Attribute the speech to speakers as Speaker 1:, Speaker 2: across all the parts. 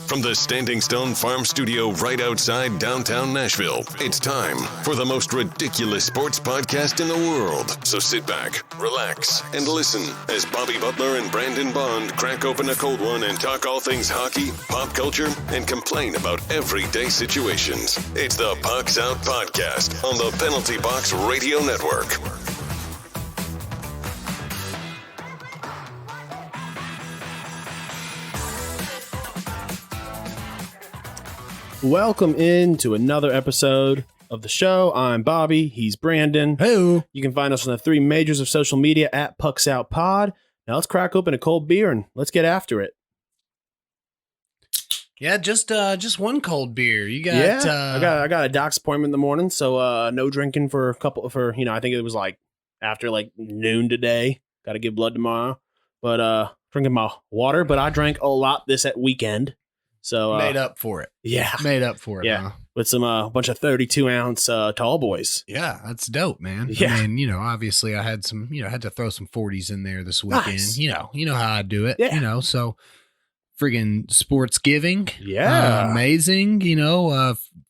Speaker 1: From the Standing Stone Farm Studio right outside downtown Nashville, it's time for the most ridiculous sports podcast in the world. So sit back, relax, and listen as Bobby Butler and Brandon Bond crack open a cold one and talk all things hockey, pop culture, and complain about everyday situations. It's the Pucks Out Podcast on the Penalty Box Radio Network.
Speaker 2: Welcome into another episode of the show. I'm Bobby. He's Brandon.
Speaker 3: Hey.
Speaker 2: You can find us on the three majors of social media at Pucks Out Pod. Now let's crack open a cold beer and let's get after it.
Speaker 3: Yeah, just one cold beer. You got
Speaker 2: I got a doc's appointment in the morning, so no drinking for I think it was like after like noon today. Got to give blood tomorrow, but drinking my water. But I drank a lot this at weekend. So
Speaker 3: made up for it.
Speaker 2: Yeah.
Speaker 3: Made up for it.
Speaker 2: Yeah.
Speaker 3: Huh?
Speaker 2: With some bunch of 32-ounce tall boys.
Speaker 3: Yeah, that's dope, man.
Speaker 2: Yeah.
Speaker 3: I mean, obviously I had some, had to throw some 40s in there this weekend.
Speaker 2: Nice.
Speaker 3: You know how I do it.
Speaker 2: Yeah.
Speaker 3: So friggin' Sportsgiving.
Speaker 2: Yeah.
Speaker 3: Amazing.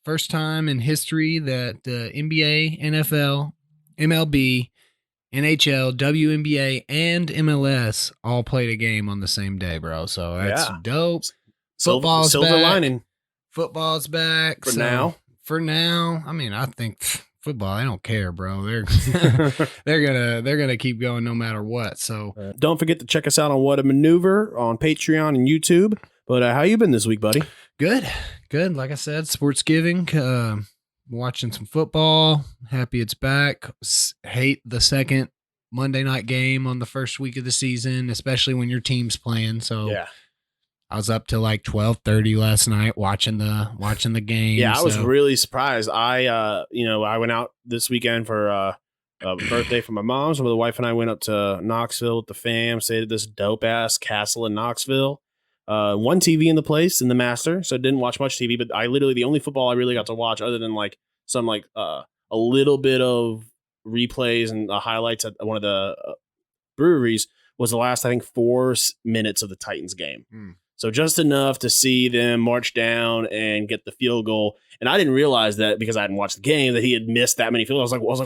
Speaker 3: First time in history that NBA, NFL, MLB, NHL, WNBA, and MLS all played a game on the same day, bro. So that's dope. Football's
Speaker 2: silver
Speaker 3: back.
Speaker 2: lining.
Speaker 3: Football's back
Speaker 2: For now.
Speaker 3: For now, I mean, I think football. I don't care, bro. They're they're gonna keep going no matter what. So
Speaker 2: don't forget to check us out on What a Maneuver on Patreon and YouTube. But how you been this week, buddy?
Speaker 3: Good. Like I said, Sportsgiving. Watching some football. Happy it's back. Hate the second Monday night game on the first week of the season, especially when your team's playing. So
Speaker 2: yeah.
Speaker 3: I was up till like 12:30 last night watching the game.
Speaker 2: Yeah, I was really surprised. I went out this weekend for a birthday for my mom. So the wife and I went up to Knoxville with the fam, stayed at this dope ass castle in Knoxville. One TV in the place in the master, so didn't watch much TV. But the only football I really got to watch, other than like some a little bit of replays and highlights at one of the breweries, was the last I think 4 minutes of the Titans game. So just enough to see them march down and get the field goal. And I didn't realize that because I hadn't watched the game that he had missed that many field goals. I was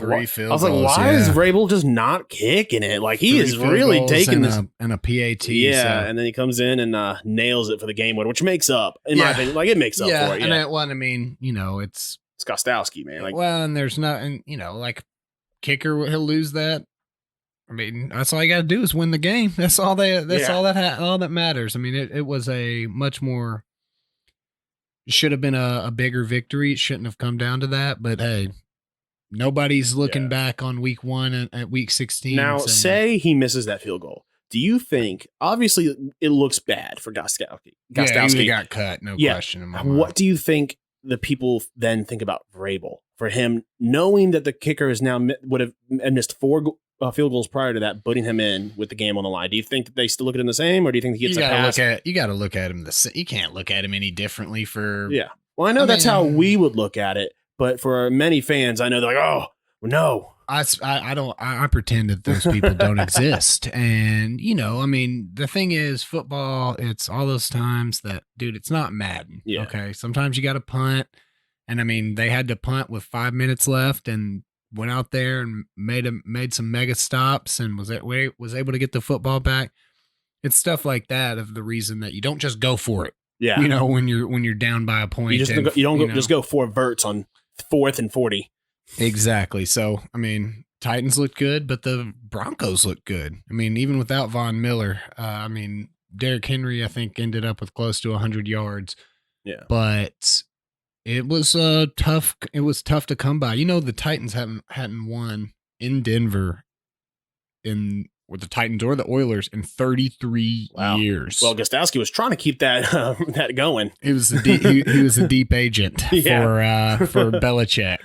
Speaker 2: like, why is Vrabel just not kicking it? Like he is really taking this
Speaker 3: and a PAT.
Speaker 2: Yeah,
Speaker 3: so.
Speaker 2: And then he comes in and nails it for the game winner, which makes up, in my opinion. Like it makes up for it. Yeah,
Speaker 3: and it's
Speaker 2: Gronkowski, man.
Speaker 3: And there's not, like kicker, he'll lose that. I mean, that's all you got to do is win the game. That's all all that matters. I mean, it was a much more, should have been a bigger victory. It shouldn't have come down to that, but hey, nobody's looking back on week 1 at week 16.
Speaker 2: Now, say he misses that field goal. Do you think, obviously it looks bad for Gronkowski.
Speaker 3: Yeah, he got cut. No question in my mind.
Speaker 2: What do you think the people then think about Vrabel for him, knowing that the kicker is now would have missed 4 field goals prior to that, putting him in with the game on the line? Do you think that they still look at him the same, or do you think he gets a pass?
Speaker 3: You got to look at him you can't look at him any differently for.
Speaker 2: Yeah. Well, I know that's how we would look at it, but for many fans, I know they're like, oh no.
Speaker 3: I pretend that those people don't exist. And, the thing is football, it's all those times that, dude, it's not Madden.
Speaker 2: Yeah.
Speaker 3: Okay. Sometimes you got to punt. And they had to punt with 5 minutes left and went out there and made some mega stops and was able to get the football back. It's stuff like that of the reason that you don't just go for it.
Speaker 2: Yeah.
Speaker 3: When you're down by a point.
Speaker 2: You don't just go 4 verts on 4th and 40.
Speaker 3: Exactly. So, Titans look good, but the Broncos look good. Even without Von Miller, Derrick Henry, I think, ended up with close to 100 yards.
Speaker 2: Yeah.
Speaker 3: But it was tough. It was tough to come by. The Titans hadn't won in Denver with the Titans or the Oilers in 33 years.
Speaker 2: Well, Gronkowski was trying to keep that that going.
Speaker 3: He was a deep agent for Belichick.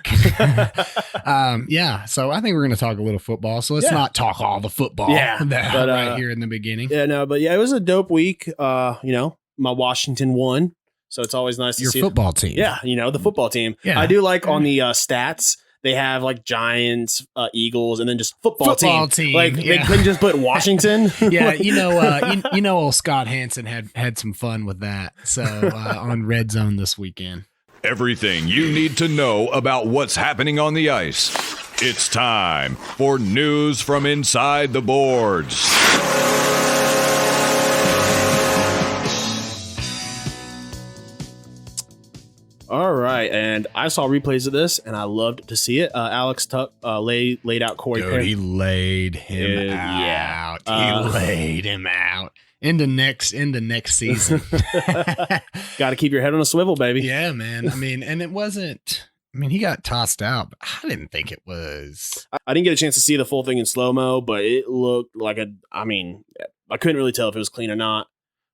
Speaker 3: So I think we're going to talk a little football. So let's not talk all the football right here in the beginning.
Speaker 2: Yeah, no, but it was a dope week. My Washington won. So it's always nice to see
Speaker 3: your football team.
Speaker 2: Yeah, the football team.
Speaker 3: Yeah.
Speaker 2: I do like on the stats they have like Giants, Eagles, and then just football team. Like
Speaker 3: yeah.
Speaker 2: they couldn't just put Washington.
Speaker 3: Yeah, old Scott Hansen had some fun with that. So on Red Zone this weekend.
Speaker 4: Everything you need to know about what's happening on the ice. It's time for news from inside the boards.
Speaker 2: All right, and I saw replays of this, and I loved to see it. Alex Tuck laid out Corey Perry.
Speaker 3: He laid him out. He laid him out into next season.
Speaker 2: Got to keep your head on a swivel, baby.
Speaker 3: Yeah, man. I mean, and it wasn't. I mean, he got tossed out, but I didn't think it was.
Speaker 2: I didn't get a chance to see the full thing in slow mo, but it looked like I couldn't really tell if it was clean or not.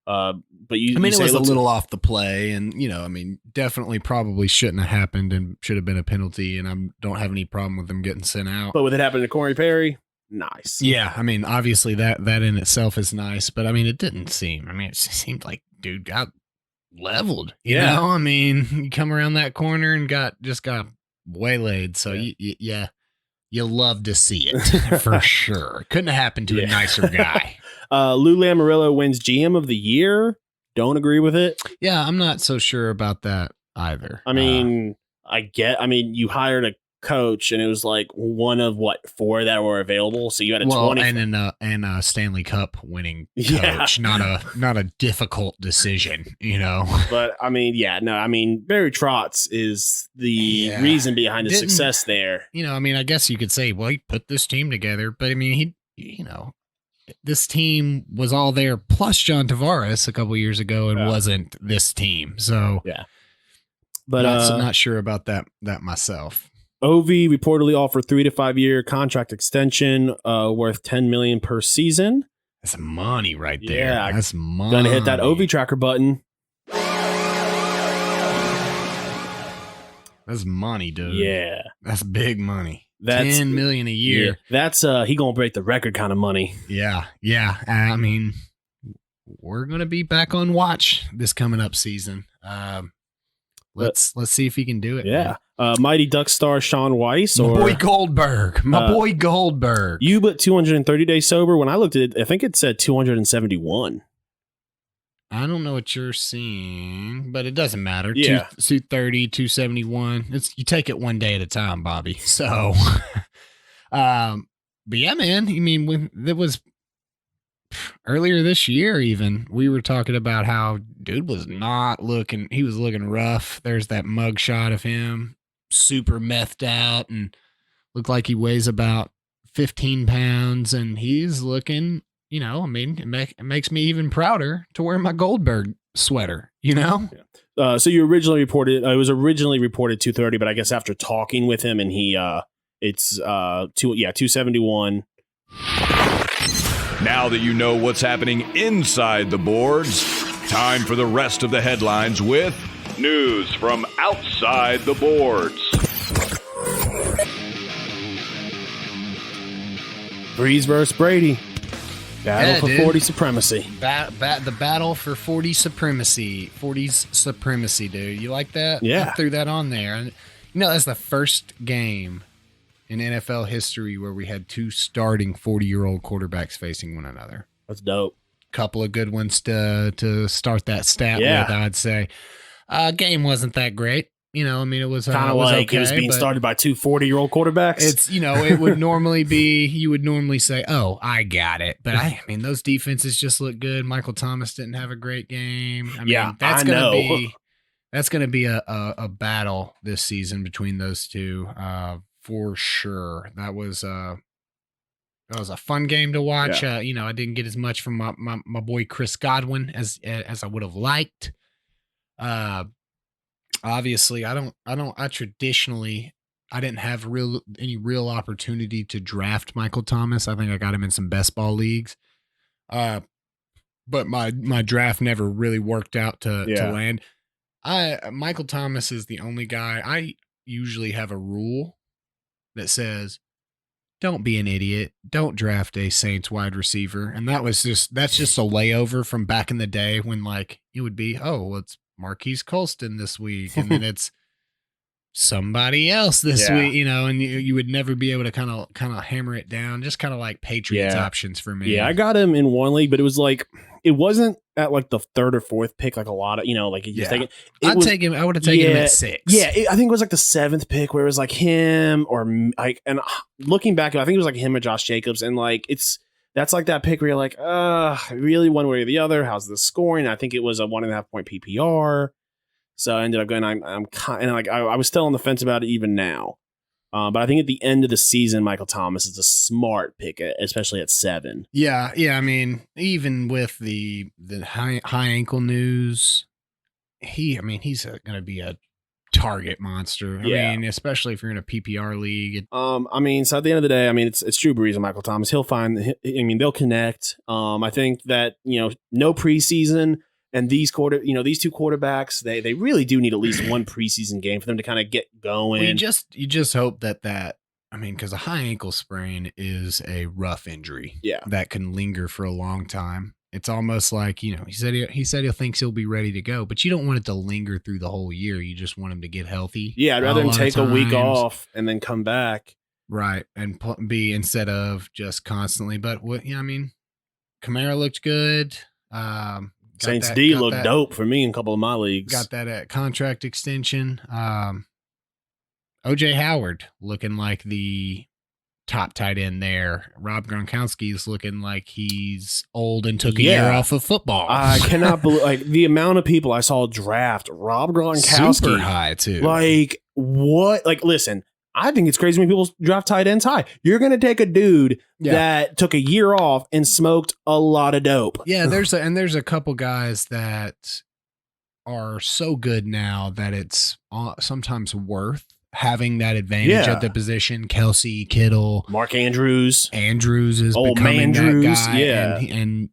Speaker 2: But it
Speaker 3: was a little off the play, and definitely probably shouldn't have happened and should have been a penalty. And I don't have any problem with them getting sent out.
Speaker 2: But with it happening to Corey Perry, nice.
Speaker 3: Yeah, I mean, obviously that in itself is nice, but I mean, it didn't seem. I mean, it seemed like dude got leveled. You know, I mean, you come around that corner and got waylaid. So you love to see it for sure. Couldn't have happened to a nicer guy.
Speaker 2: Lou Lamoriello wins GM of the year. Don't agree with it.
Speaker 3: Yeah, I'm not so sure about that either.
Speaker 2: I mean, you hired a coach, and it was like one of 4 that were available. So you had a 20
Speaker 3: and a Stanley Cup winning coach, not a difficult decision,
Speaker 2: But I mean, Barry Trotz is the reason behind his success there.
Speaker 3: I mean, I guess you could say, well, he put this team together, but I mean, this team was all there plus John Tavares a couple years ago and wasn't this team. So but not sure about that myself.
Speaker 2: Ovi reportedly offered 3 to 5 year contract extension worth $10 million per season.
Speaker 3: That's money right there.
Speaker 2: Yeah,
Speaker 3: that's money.
Speaker 2: Gonna hit that Ovi tracker button.
Speaker 3: That's money, dude.
Speaker 2: Yeah,
Speaker 3: that's big money.
Speaker 2: That's
Speaker 3: $10 million a year.
Speaker 2: Yeah, that's he gonna break the record kind of money.
Speaker 3: Yeah. I mean, we're gonna be back on watch this coming up season. Let's see if he can do it.
Speaker 2: Yeah. Mighty Duck star Sean Weiss,
Speaker 3: my boy Goldberg.
Speaker 2: You but 230 days sober. When I looked at it, I think it said 271.
Speaker 3: I don't know what you're seeing, but it doesn't matter.
Speaker 2: Yeah.
Speaker 3: 230, 271. You take it one day at a time, Bobby. So, but yeah, man. I mean, when it was earlier this year, even we were talking about how dude was not looking. He was looking rough. There's that mug shot of him, super methed out, and looked like he weighs about 15 pounds, and he's looking. I mean, it makes me even prouder to wear my Goldberg sweater,
Speaker 2: So you originally reported, it was originally reported 230, but I guess after talking with him and it's 271.
Speaker 4: Now that you know what's happening inside the boards, time for the rest of the headlines with news from outside the boards.
Speaker 2: Breeze versus Brady. Battle for 40 supremacy.
Speaker 3: The battle for 40 supremacy. 40's supremacy, dude. You like that?
Speaker 2: Yeah.
Speaker 3: I threw that on there. And, that's the first game in NFL history where we had 2 starting 40-year-old quarterbacks facing one another.
Speaker 2: That's dope.
Speaker 3: Couple of good ones to start that stat with, I'd say. Game wasn't that great. It was
Speaker 2: kind of like
Speaker 3: okay,
Speaker 2: it was being started by 2 40-year-old quarterbacks.
Speaker 3: It's, it would normally be, you would normally say, oh, I got it. But I mean, those defenses just look good. Michael Thomas didn't have a great game. I mean, that's going to be a battle this season between those two, for sure. That was a fun game to watch. I didn't get as much from my boy Chris Godwin as I would have liked. Obviously, I didn't have any real opportunity to draft Michael Thomas. I think I got him in some best ball leagues. But my draft never really worked out to land. Michael Thomas is the only guy. I usually have a rule that says, don't be an idiot. Don't draft a Saints wide receiver. And that's just a layover from back in the day when it would be, it's Marquise Colston this week, and then it's somebody else this week, you know, and you would never be able to kind of hammer it down. Just kind of like Patriots options for me.
Speaker 2: Yeah, I got him in one league, but it was like, it wasn't at like the third or fourth pick, like a lot of, you know, like you just take it.
Speaker 3: I would have taken him at 6.
Speaker 2: Yeah, I think it was like the 7th pick where it was like him or like, and looking back, I think it was like him or Josh Jacobs, and like that's like that pick where you're like, really one way or the other. How's the scoring? I think it was a 1.5 point PPR. So I ended up going, I'm kind of like, I was still on the fence about it even now. But I think at the end of the season, Michael Thomas is a smart pick, especially at 7.
Speaker 3: Yeah. I mean, even with the high ankle news, he's going to be a target monster. I mean, especially if you're in a PPR league.
Speaker 2: I mean, so at the end of the day, I mean, it's Drew Brees and Michael Thomas. He'll find. I mean, they'll connect. I think that, you know, no preseason. And these two quarterbacks, they really do need at least one preseason game for them to kind of get going.
Speaker 3: Well, you just hope that I mean, because a high ankle sprain is a rough injury.
Speaker 2: Yeah,
Speaker 3: that can linger for a long time. It's almost like, you know, he said he thinks he'll be ready to go, but you don't want it to linger through the whole year. You just want him to get healthy.
Speaker 2: Yeah, I'd rather him take a week off and then come back.
Speaker 3: Right, and be instead of just constantly. But what, I mean, Kamara looked good.
Speaker 2: Saints D looked dope for me in a couple of my leagues.
Speaker 3: Got that at contract extension. OJ Howard looking like the top tight end there. Rob Gronkowski is looking like he's old and took a year off of football.
Speaker 2: I cannot believe, like, the amount of people I saw draft Rob Gronkowski.
Speaker 3: Super high too.
Speaker 2: Like, what? Like, listen, I think it's crazy when people draft tight ends high. You're going to take a dude that took a year off and smoked a lot of dope.
Speaker 3: Yeah, there's a couple guys that are so good now that it's sometimes worth having that advantage at the position. Kelsey, Kittle,
Speaker 2: Mark Andrews.
Speaker 3: Andrews is becoming that guy. Yeah. And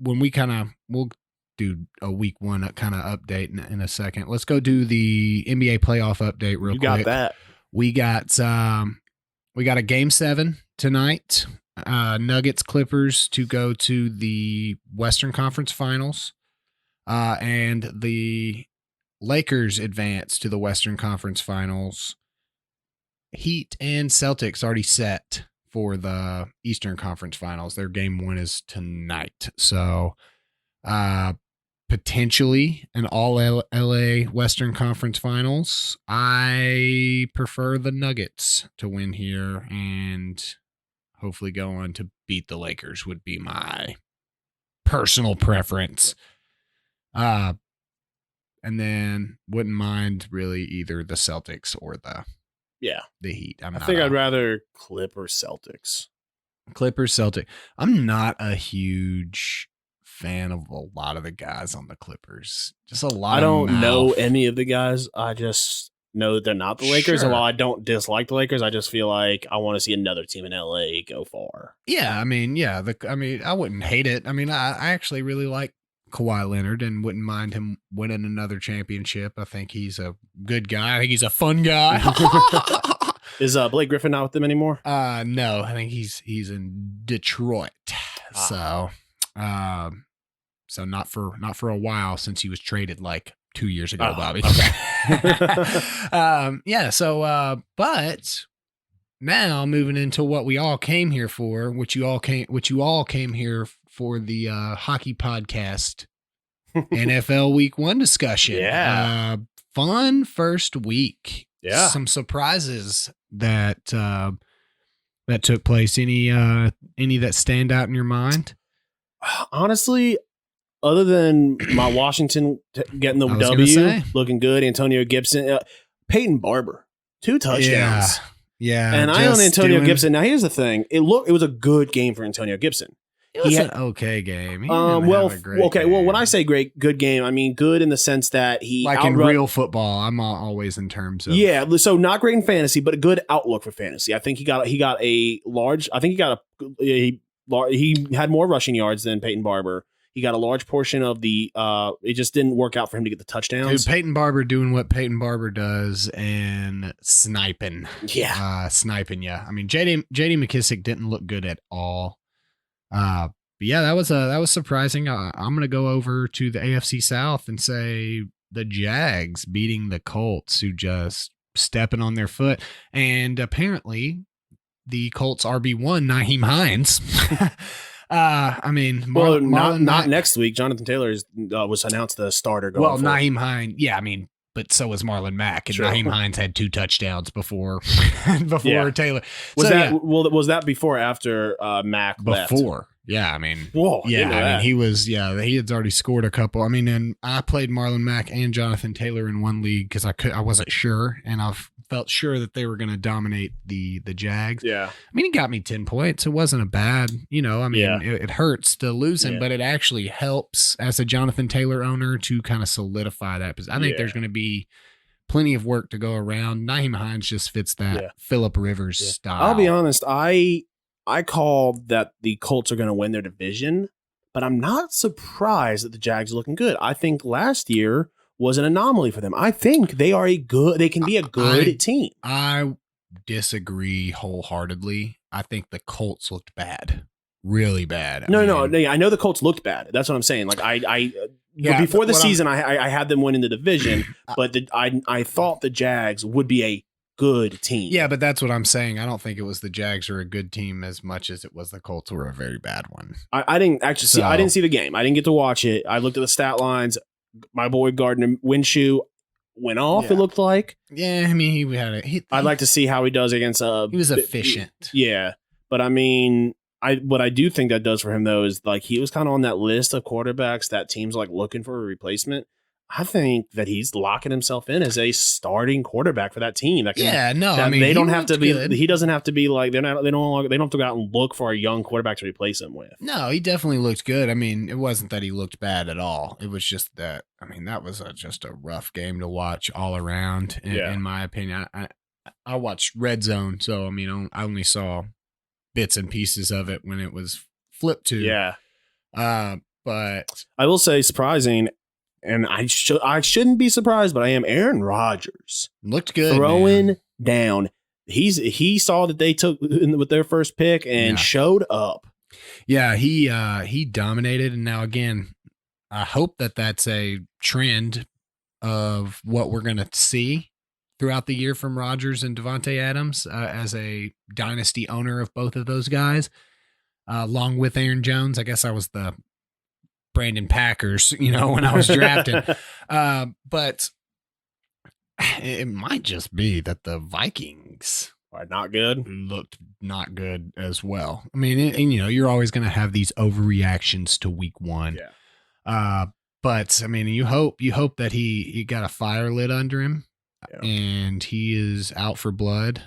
Speaker 3: when we'll do a week 1 kind of update in a second. Let's go do the NBA playoff update real quick.
Speaker 2: You got that.
Speaker 3: We got a game 7 tonight. Nuggets Clippers to go to the Western Conference Finals. And the Lakers advance to the Western Conference Finals. Heat and Celtics already set for the Eastern Conference Finals. Their game 1 is tonight. So potentially an all LA Western Conference Finals. I prefer the Nuggets to win here and hopefully go on to beat the Lakers would be my personal preference. And then wouldn't mind really either the Celtics or the Heat.
Speaker 2: I think I'd rather Clippers Celtics.
Speaker 3: I'm not a huge fan of a lot of the guys on the Clippers. Just a lot.
Speaker 2: I don't know any of the guys. I just know that they're not the Lakers.
Speaker 3: Sure.
Speaker 2: And while I don't dislike the Lakers, I just feel like I want to see another team in LA go far.
Speaker 3: Yeah, I mean, I wouldn't hate it. I mean, I actually really like Kawhi Leonard and wouldn't mind him winning another championship. I think he's a good guy. I think he's a fun guy.
Speaker 2: Is Blake Griffin not with them anymore?
Speaker 3: No, I think he's in Detroit. So not for a while since he was traded like 2 years ago, Bobby.
Speaker 2: Okay.
Speaker 3: But now moving into what we all came here for, which you all came here for the hockey podcast, NFL Week 1 discussion.
Speaker 2: Yeah.
Speaker 3: Fun first week.
Speaker 2: Yeah.
Speaker 3: Some surprises that took place. Any that stand out in your mind?
Speaker 2: Honestly, other than my Washington getting the W, looking good, Antonio Gibson, Peyton Barber, 2 touchdowns.
Speaker 3: Yeah.
Speaker 2: And I own Antonio Gibson. Now, here's the thing. It was a good game for Antonio Gibson.
Speaker 3: It was an okay game.
Speaker 2: Well, when I say good game, I mean good in the sense that he
Speaker 3: in real football. I'm always in terms of
Speaker 2: so not great in fantasy, but a good outlook for fantasy. I think he had more rushing yards than Peyton Barber. He got a large portion of the. It just didn't work out for him to get the touchdowns.
Speaker 3: Dude, Peyton Barber doing what Peyton Barber does and sniping.
Speaker 2: Yeah,
Speaker 3: sniping. Yeah, I mean J.D. McKissick didn't look good at all. But yeah, that was surprising. I'm gonna go over to the AFC South and say the Jags beating the Colts, who just stepping on their foot. And apparently the Colts RB1, Nyheim Hines.
Speaker 2: Not next week. Jonathan Taylor was announced the starter going forward.
Speaker 3: Nyheim Hines, but so was Marlon Mack, and Nyheim Hines had 2 touchdowns before Taylor.
Speaker 2: Was that before or after Mack left?
Speaker 3: Before. Yeah, I mean,
Speaker 2: whoa,
Speaker 3: he had already scored a couple. I mean, and I played Marlon Mack and Jonathan Taylor in one league because I wasn't sure, and I felt sure that they were going to dominate the Jags.
Speaker 2: Yeah,
Speaker 3: I mean, he got me 10 points. It wasn't a bad, it hurts to lose him, but it actually helps as a Jonathan Taylor owner to kind of solidify that. Because I think there's going to be plenty of work to go around. Nyheim Hines just fits that Phillip Rivers style.
Speaker 2: I'll be honest, I called that the Colts are going to win their division, but I'm not surprised that the Jags are looking good. I think last year was an anomaly for them. I think they can be a good team.
Speaker 3: I disagree wholeheartedly. I think the Colts looked bad. Really bad.
Speaker 2: No, I know the Colts looked bad. That's what I'm saying. Like before the season, I had them winning the division, but I thought the Jags would be a good team.
Speaker 3: Yeah, but that's what I'm saying. I don't think it was the Jags are a good team as much as it was the Colts were a very bad one.
Speaker 2: I didn't actually see. I didn't see the game. I didn't get to watch it. I looked at the stat lines. My boy Gardner Minshew went off. It looked like.
Speaker 3: Yeah, I mean
Speaker 2: I'd like to see how he does against
Speaker 3: He was efficient.
Speaker 2: Yeah, but I mean, what I do think that does for him though is like he was kind of on that list of quarterbacks that teams like looking for a replacement. I think that he's locking himself in as a starting quarterback for that team. They don't have to be. Good. He doesn't have to be like They don't have to go out and look for a young quarterback to replace him with.
Speaker 3: No, he definitely looked good. I mean, it wasn't that he looked bad at all. It was just that. I mean, that was just a rough game to watch all around. In my opinion, I watched Red Zone, so I mean, I only saw bits and pieces of it when it was flipped to.
Speaker 2: Yeah.
Speaker 3: But
Speaker 2: I will say, surprising. And I shouldn't be surprised, but I am. Aaron Rodgers
Speaker 3: looked good,
Speaker 2: throwing down. He saw that they took with their first pick and showed up.
Speaker 3: Yeah, he dominated, and now again, I hope that that's a trend of what we're going to see throughout the year from Rodgers and Devontae Adams as a dynasty owner of both of those guys, along with Aaron Jones. I guess I was the Brandon Packers, when I was drafted. But it might just be that the Vikings
Speaker 2: are not good.
Speaker 3: Looked not good as well. I mean, you're always going to have these overreactions to week one.
Speaker 2: Yeah.
Speaker 3: But I mean, you hope that he got a fire lit under him and he is out for blood.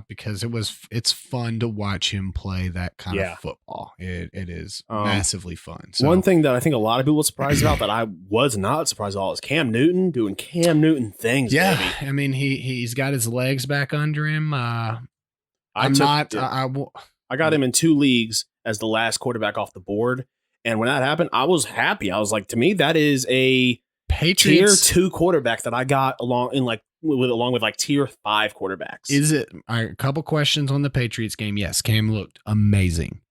Speaker 3: Because it's fun to watch him play that kind of football. It is massively fun. So,
Speaker 2: one thing that I think a lot of people were surprised about that I was not surprised at all is Cam Newton doing Cam Newton things.
Speaker 3: Yeah,
Speaker 2: baby.
Speaker 3: I mean he's got his legs back under him. I
Speaker 2: got him in 2 leagues as the last quarterback off the board, and when that happened, I was happy. I was like, to me, that is a
Speaker 3: Patriots
Speaker 2: tier 2 quarterback that I got along with like tier 5 quarterbacks.
Speaker 3: Is it a couple questions on the Patriots game? Yes, Cam looked amazing.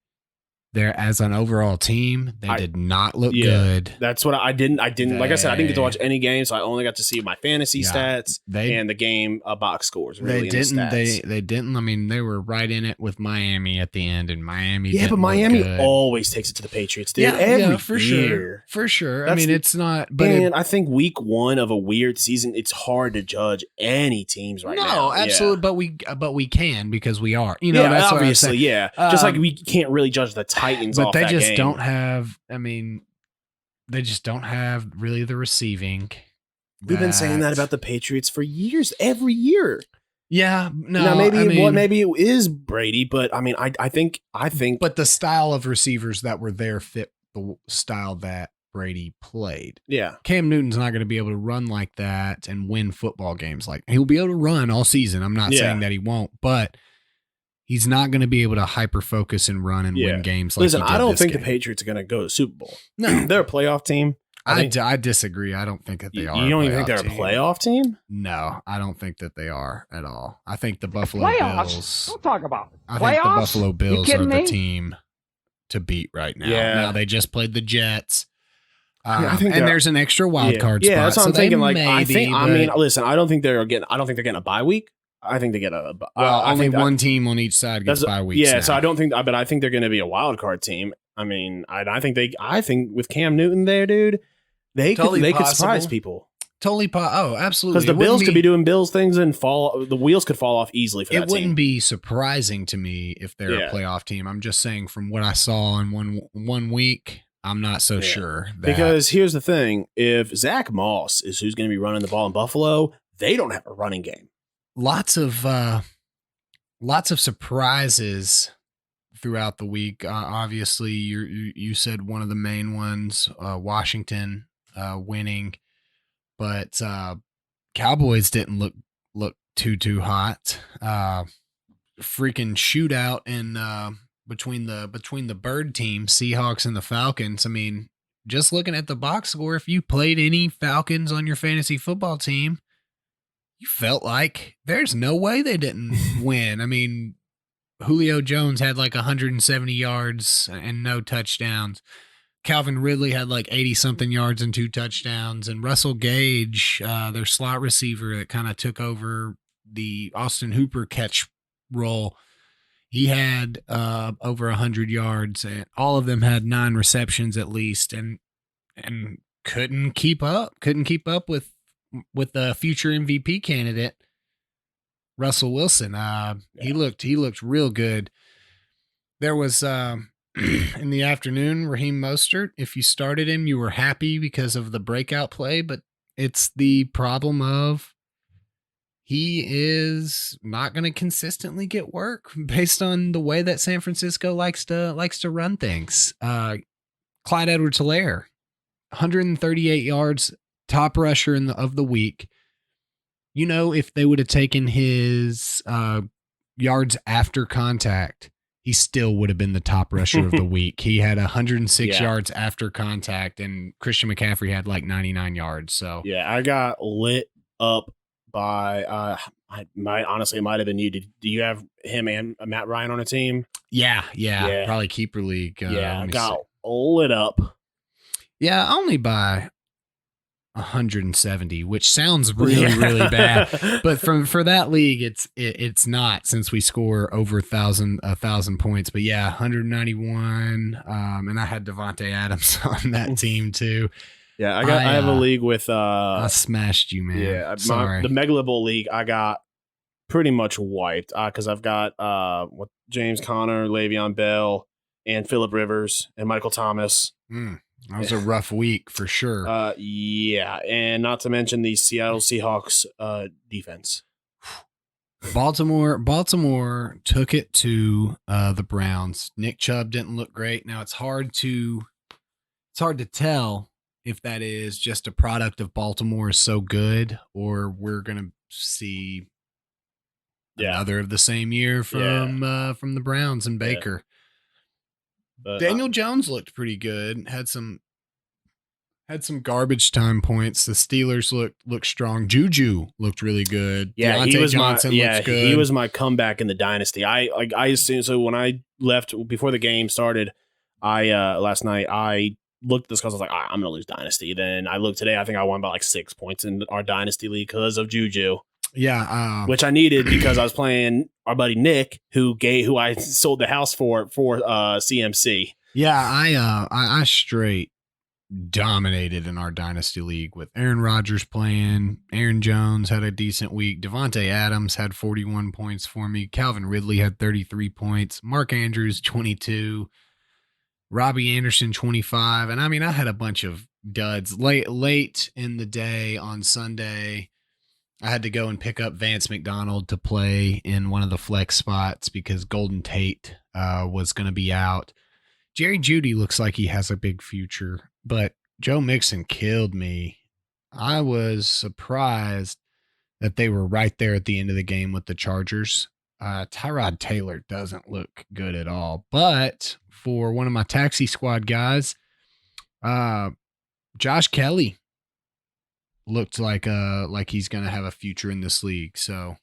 Speaker 3: There as an overall team, they did not look good.
Speaker 2: That's what I didn't. Like I said, I didn't get to watch any games, so I only got to see my fantasy stats and the game box scores. Really,
Speaker 3: they didn't. I mean, they were right in it with Miami at the end, and Miami.
Speaker 2: Yeah, but Miami always takes it to the Patriots, dude. Every year.
Speaker 3: For sure. I mean, it's not. But
Speaker 2: I think week 1 of a weird season, it's hard to judge any teams right now.
Speaker 3: No, absolutely. But we can because we are.
Speaker 2: That's obviously, just like we can't really judge the Titans,
Speaker 3: but they just don't have. I mean, they just don't have really the receiving.
Speaker 2: We've been saying that about the Patriots for years, every year.
Speaker 3: Yeah, no.
Speaker 2: Now maybe it is Brady, but I mean, I think.
Speaker 3: But the style of receivers that were there fit the style that Brady played.
Speaker 2: Yeah,
Speaker 3: Cam Newton's not going to be able to run like that and win football games. Like he'll be able to run all season. I'm not saying that he won't, but he's not going to be able to hyper focus and run and win games. Like
Speaker 2: Listen, I don't think the Patriots are going to go to Super Bowl. No, they're a playoff team.
Speaker 3: I disagree. I don't think that they are.
Speaker 2: You don't even think they're a playoff team?
Speaker 3: No, I don't think that they are at all. I think the Buffalo Bills.
Speaker 5: Don't talk about it.
Speaker 3: I think the Buffalo Bills are the team to beat right now.
Speaker 2: Yeah.
Speaker 3: Now they just played the Jets.
Speaker 2: I think
Speaker 3: there's an extra wild card spot.
Speaker 2: Yeah, that's what I'm thinking. Like, listen, I don't think they're getting a bye week. I think they get a.
Speaker 3: Only one team on each side gets bye weeks.
Speaker 2: Yeah,
Speaker 3: now.
Speaker 2: so I don't think, but I think they're going to be a wild card team. I mean, I think with Cam Newton there, dude, they could surprise people.
Speaker 3: Totally. Absolutely.
Speaker 2: Because the Bills could be doing Bills things and the wheels could fall off easily for that team.
Speaker 3: It wouldn't be surprising to me if they're a playoff team. I'm just saying from what I saw in one week, I'm not so sure.
Speaker 2: Because here's the thing. If Zach Moss is who's going to be running the ball in Buffalo, they don't have a running game.
Speaker 3: Lots of surprises throughout the week. Obviously, you said one of the main ones, Washington winning. But Cowboys didn't look too hot. Freaking shootout in between the bird team, Seahawks and the Falcons. I mean, just looking at the box score, if you played any Falcons on your fantasy football team, you felt like there's no way they didn't win. I mean, Julio Jones had like 170 yards and no touchdowns. Calvin Ridley had like 80-something yards and 2 touchdowns. And Russell Gage, their slot receiver that kind of took over the Austin Hooper catch role, he had over 100 yards. And all of them had 9 receptions at least and couldn't keep up with the future MVP candidate, Russell Wilson. He looked real good. There was... in the afternoon, Raheem Mostert, if you started him, you were happy because of the breakout play, but it's the problem of he is not going to consistently get work based on the way that San Francisco likes to run things. Clyde Edwards-Helaire, 138 yards, top rusher of the week. You know, if they would have taken his yards after contact, he still would have been the top rusher of the week. He had 106 yards after contact, and Christian McCaffrey had like 99 yards. So
Speaker 2: yeah, I got lit up by. It might have been you. Do you have him and Matt Ryan on a team?
Speaker 3: Yeah. Probably keeper league.
Speaker 2: I got lit up.
Speaker 3: Yeah, only by 170, which sounds really bad, but for that league, it's not, since we score over 1,000 points. But yeah, 191. And I had Devontae Adams on that team too.
Speaker 2: Yeah, I have a league with.
Speaker 3: I smashed you, man.
Speaker 2: Yeah,
Speaker 3: sorry.
Speaker 2: The Mega Bowl league, I got pretty much wiped because I've got James Conner, Le'Veon Bell, and Phillip Rivers and Michael Thomas.
Speaker 3: That was a rough week for sure.
Speaker 2: Yeah, and not to mention the Seattle Seahawks defense.
Speaker 3: Baltimore took it to the Browns. Nick Chubb didn't look great. Now it's hard to tell if that is just a product of Baltimore is so good, or we're gonna see another of the same year from the Browns and Baker. But Daniel Jones looked pretty good. Had some garbage time points. The Steelers looked strong. Juju looked really good.
Speaker 2: Yeah,
Speaker 3: Deontay good.
Speaker 2: He was my comeback in the dynasty. I assumed, so when I left before the game started, last night I looked at this because I was like, I'm gonna lose dynasty. Then I looked today. I think I won by like 6 points in our dynasty league because of Juju.
Speaker 3: Yeah,
Speaker 2: which I needed because I was playing our buddy Nick, who I sold the house for CMC.
Speaker 3: Yeah, I straight dominated in our dynasty league with Aaron Rodgers playing. Aaron Jones had a decent week. Devontae Adams had 41 points for me. Calvin Ridley had 33 points. Mark Andrews 22. Robbie Anderson 25. And I mean, I had a bunch of duds late in the day on Sunday. I had to go and pick up Vance McDonald to play in one of the flex spots because Golden Tate was going to be out. Jerry Jeudy looks like he has a big future, but Joe Mixon killed me. I was surprised that they were right there at the end of the game with the Chargers. Tyrod Taylor doesn't look good at all, but for one of my taxi squad guys, Josh Kelly looked like he's going to have a future in this league. So,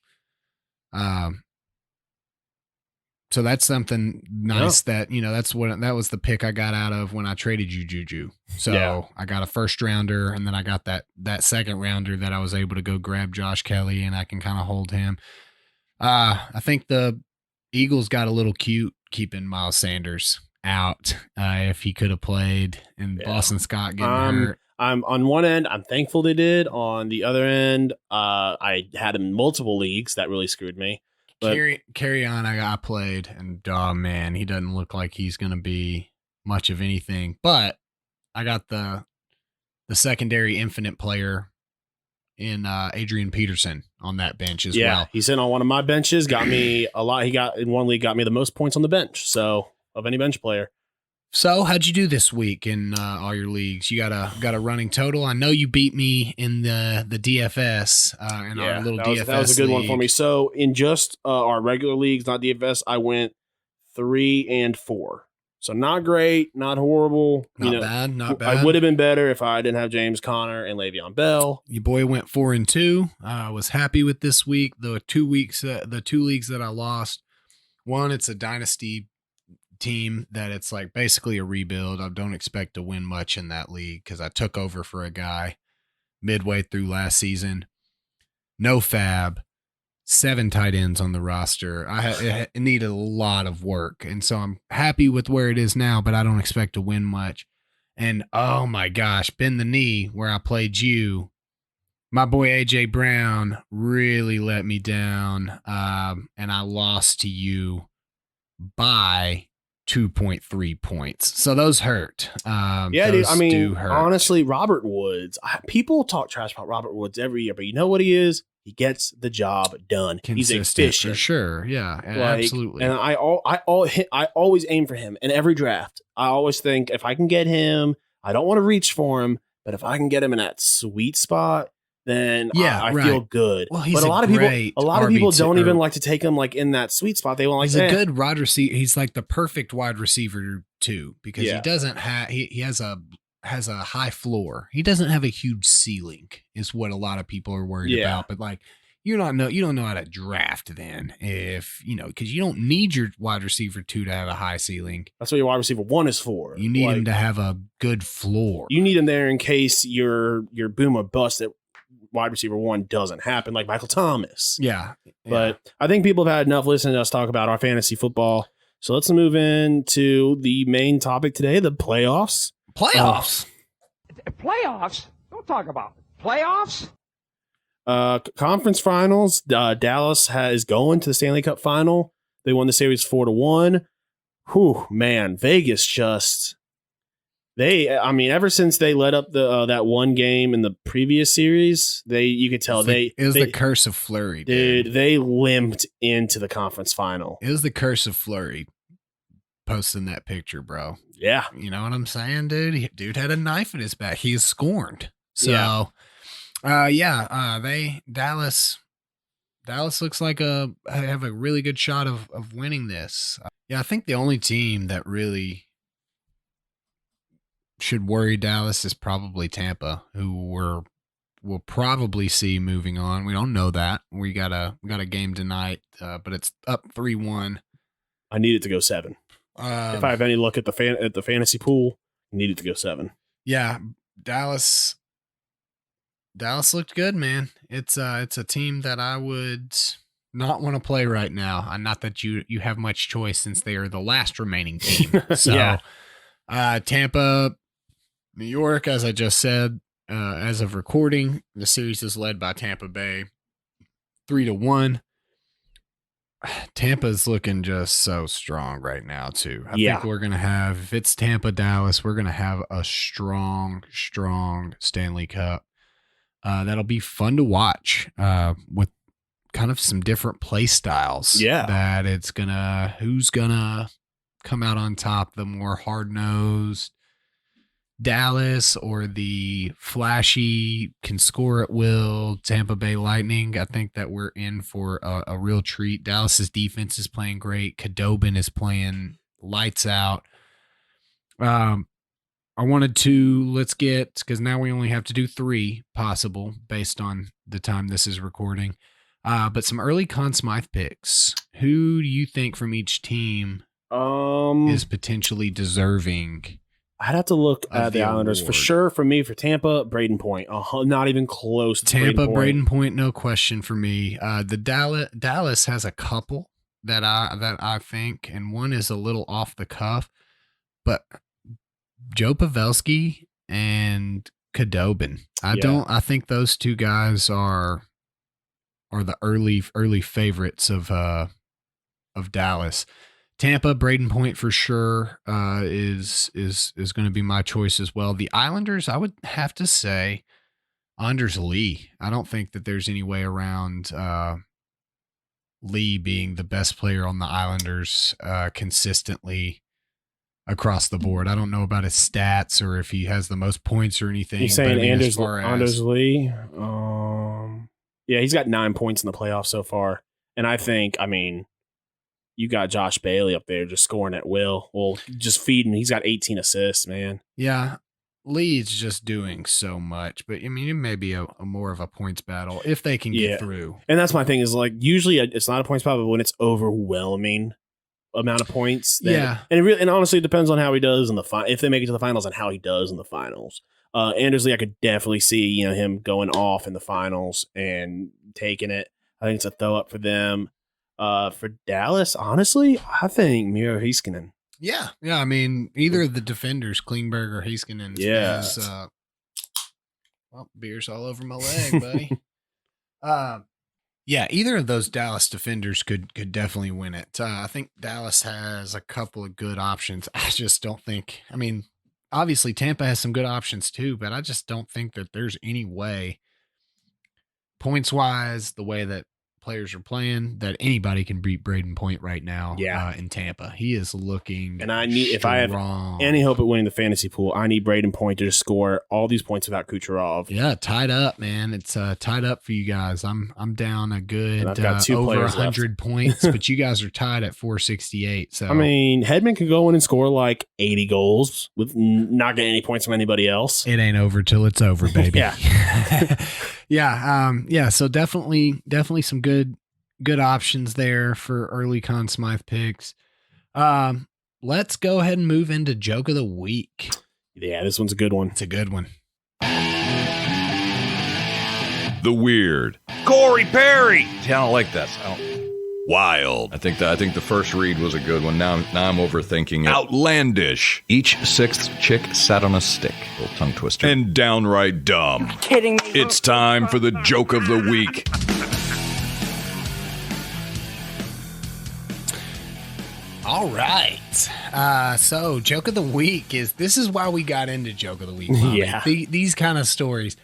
Speaker 3: So that's something nice that, that was the pick I got out of when I traded you, Juju. So I got a first rounder, and then I got that second rounder that I was able to go grab Josh Kelly, and I can kind of hold him. I think the Eagles got a little cute keeping Miles Sanders out. If he could have played, and Boston Scott getting hurt.
Speaker 2: I'm on one end, I'm thankful they did. On the other end, I had him in multiple leagues. That really screwed me. But
Speaker 3: carry on. I played, and oh man, he doesn't look like he's going to be much of anything. But I got the secondary infinite player in Adrian Peterson on that bench as well.
Speaker 2: Yeah, he's in on one of my benches. Got me a lot. He got in one league, got me the most points on the bench. So of any bench player.
Speaker 3: So how'd you do this week in all your leagues? You got a running total. I know you beat me in the DFS our little DFS.
Speaker 2: That was a good one for me. So in just our regular leagues, not DFS, I went 3-4. So not great, not horrible.
Speaker 3: Not bad.
Speaker 2: I would have been better if I didn't have James Conner and Le'Veon Bell.
Speaker 3: Your boy went 4-2. I was happy with this week. The 2 leagues that I lost. One, it's a dynasty team that it's like basically a rebuild. I don't expect to win much in that league because I took over for a guy midway through last season. No fab, 7 tight ends on the roster. It needed a lot of work, and so I'm happy with where it is now, but I don't expect to win much. And oh my gosh, bend the knee where I played you. My boy AJ Brown really let me down, and I lost to you by 2.3 points. So those hurt.
Speaker 2: Dude. I mean, honestly, Robert Woods, people talk trash about Robert Woods every year, but you know what he is? He gets the job done.
Speaker 3: Consistent,
Speaker 2: he's efficient.
Speaker 3: For sure. Yeah, absolutely.
Speaker 2: And I always aim for him in every draft. I always think if I can get him, I don't want to reach for him, but if I can get him in that sweet spot, then I feel good.
Speaker 3: Well, he's
Speaker 2: but a lot of people don't even like to take him like in that sweet spot. They want
Speaker 3: he's a good wide receiver. He's like the perfect wide receiver too, because he doesn't have he has a high floor. He doesn't have a huge ceiling, is what a lot of people are worried about. But like you don't know how to draft then, if because you don't need your wide receiver 2 to have a high ceiling.
Speaker 2: That's what your wide receiver 1 is for.
Speaker 3: You need him to have a good floor.
Speaker 2: You need him there in case your boom or bust at wide receiver 1 doesn't happen, like Michael Thomas.
Speaker 3: Yeah.
Speaker 2: But I think people have had enough listening to us talk about our fantasy football. So let's move into the main topic today, the playoffs.
Speaker 3: Playoffs?
Speaker 5: Playoffs? Don't talk about it. Playoffs?
Speaker 2: Conference finals. Dallas is going to the Stanley Cup final. They won the series 4-1. Whew, man, Vegas just... ever since they let up the that one game in the previous series, you could tell
Speaker 3: it was the curse of Fleury,
Speaker 2: dude. They limped into the conference final.
Speaker 3: It was the curse of Fleury posting that picture, bro.
Speaker 2: Yeah,
Speaker 3: you know what I'm saying, dude. Dude had a knife in his back. He is scorned. So, Dallas looks like have a really good shot of winning this. I think the only team that really should worry Dallas is probably Tampa, who we'll probably see moving on. We don't know that. We got a game tonight, but it's up 3-1.
Speaker 2: I need it to go 7. If I have any look at the fantasy pool, I need it to go 7.
Speaker 3: Yeah, Dallas looked good, man. It's a team that I would not want to play right now. Not that you have much choice, since they are the last remaining team. So, Tampa, New York, as I just said, as of recording, the series is led by Tampa Bay 3-1. Tampa's looking just so strong right now, too. I think we're going to have, if it's Tampa, Dallas, we're going to have a strong Stanley Cup. That'll be fun to watch with kind of some different play styles. Yeah. That who's going to come out on top, the more hard-nosed Dallas or the flashy, can score at will Tampa Bay Lightning. I think that we're in for a real treat. Dallas's defense is playing great. Khudobin is playing lights out. I wanted to, because now we only have to do 3 possible based on the time this is recording. But some early Conn Smythe picks. Who do you think from each team is potentially deserving?
Speaker 2: I'd have to look at the Islanders for sure. For me, for Tampa, Braden Point. Not even close to
Speaker 3: Tampa, Braden Point, no question for me. The Dallas has a couple that I think, and one is a little off the cuff, but Joe Pavelski and Khudobin. I think those two guys are the early favorites of Dallas. Tampa, Braden Point for sure is going to be my choice as well. The Islanders, I would have to say Anders Lee. I don't think that there's any way around Lee being the best player on the Islanders consistently across the board. I don't know about his stats or if he has the most points or anything.
Speaker 2: You're saying Anders Lee? Yeah, he's got 9 points in the playoffs so far. And I think, you got Josh Bailey up there just scoring at will. Well, just feeding. He's got 18 assists, man.
Speaker 3: Yeah. Lee's just doing so much. But, it may be a more of a points battle if they can get through.
Speaker 2: And that's my thing is, usually it's not a points battle, but when it's overwhelming amount of points. And it honestly depends on how he does in the if they make it to the finals and how he does in the finals. Anders Lee, I could definitely see, him going off in the finals and taking it. I think it's a throw up for them. For Dallas, honestly, I think Miro Heiskanen.
Speaker 3: Yeah. Either of the defenders, Klingberg or Heiskanen.
Speaker 2: Yeah.
Speaker 3: Beer's all over my leg, buddy. Either of those Dallas defenders could definitely win it. I think Dallas has a couple of good options. I just don't think. Obviously Tampa has some good options too, but I just don't think that there's any way, points wise, the way that players are playing, that anybody can beat Braden Point right now. In Tampa, he is looking. And
Speaker 2: if I have any hope at winning the fantasy pool, I need Braden Point to just score all these points without Kucherov.
Speaker 3: Yeah, tied up, man. It's tied up for you guys. I'm down a good
Speaker 2: I've got two
Speaker 3: over
Speaker 2: players
Speaker 3: 100 points, but you guys are tied at 468. So
Speaker 2: Hedman could go in and score 80 goals with not getting any points from anybody else.
Speaker 3: It ain't over till it's over, baby.
Speaker 2: Yeah.
Speaker 3: So definitely some good options there for early Conn Smythe picks. Let's go ahead and move into Joke of the Week.
Speaker 2: Yeah, this one's a good one.
Speaker 3: It's a good one.
Speaker 4: The weird. Corey Perry. See, I don't like this. Wild.
Speaker 6: I think the first read was a good one. Now I'm overthinking it.
Speaker 4: Outlandish.
Speaker 6: Each sixth chick sat on a stick. Little tongue twister.
Speaker 4: And downright dumb.
Speaker 5: You're kidding me.
Speaker 4: It's time for the Joke of the Week.
Speaker 3: All right. So Joke of the Week this is why we got into Joke of the Week. Bobby.
Speaker 2: Yeah.
Speaker 3: These kind of stories.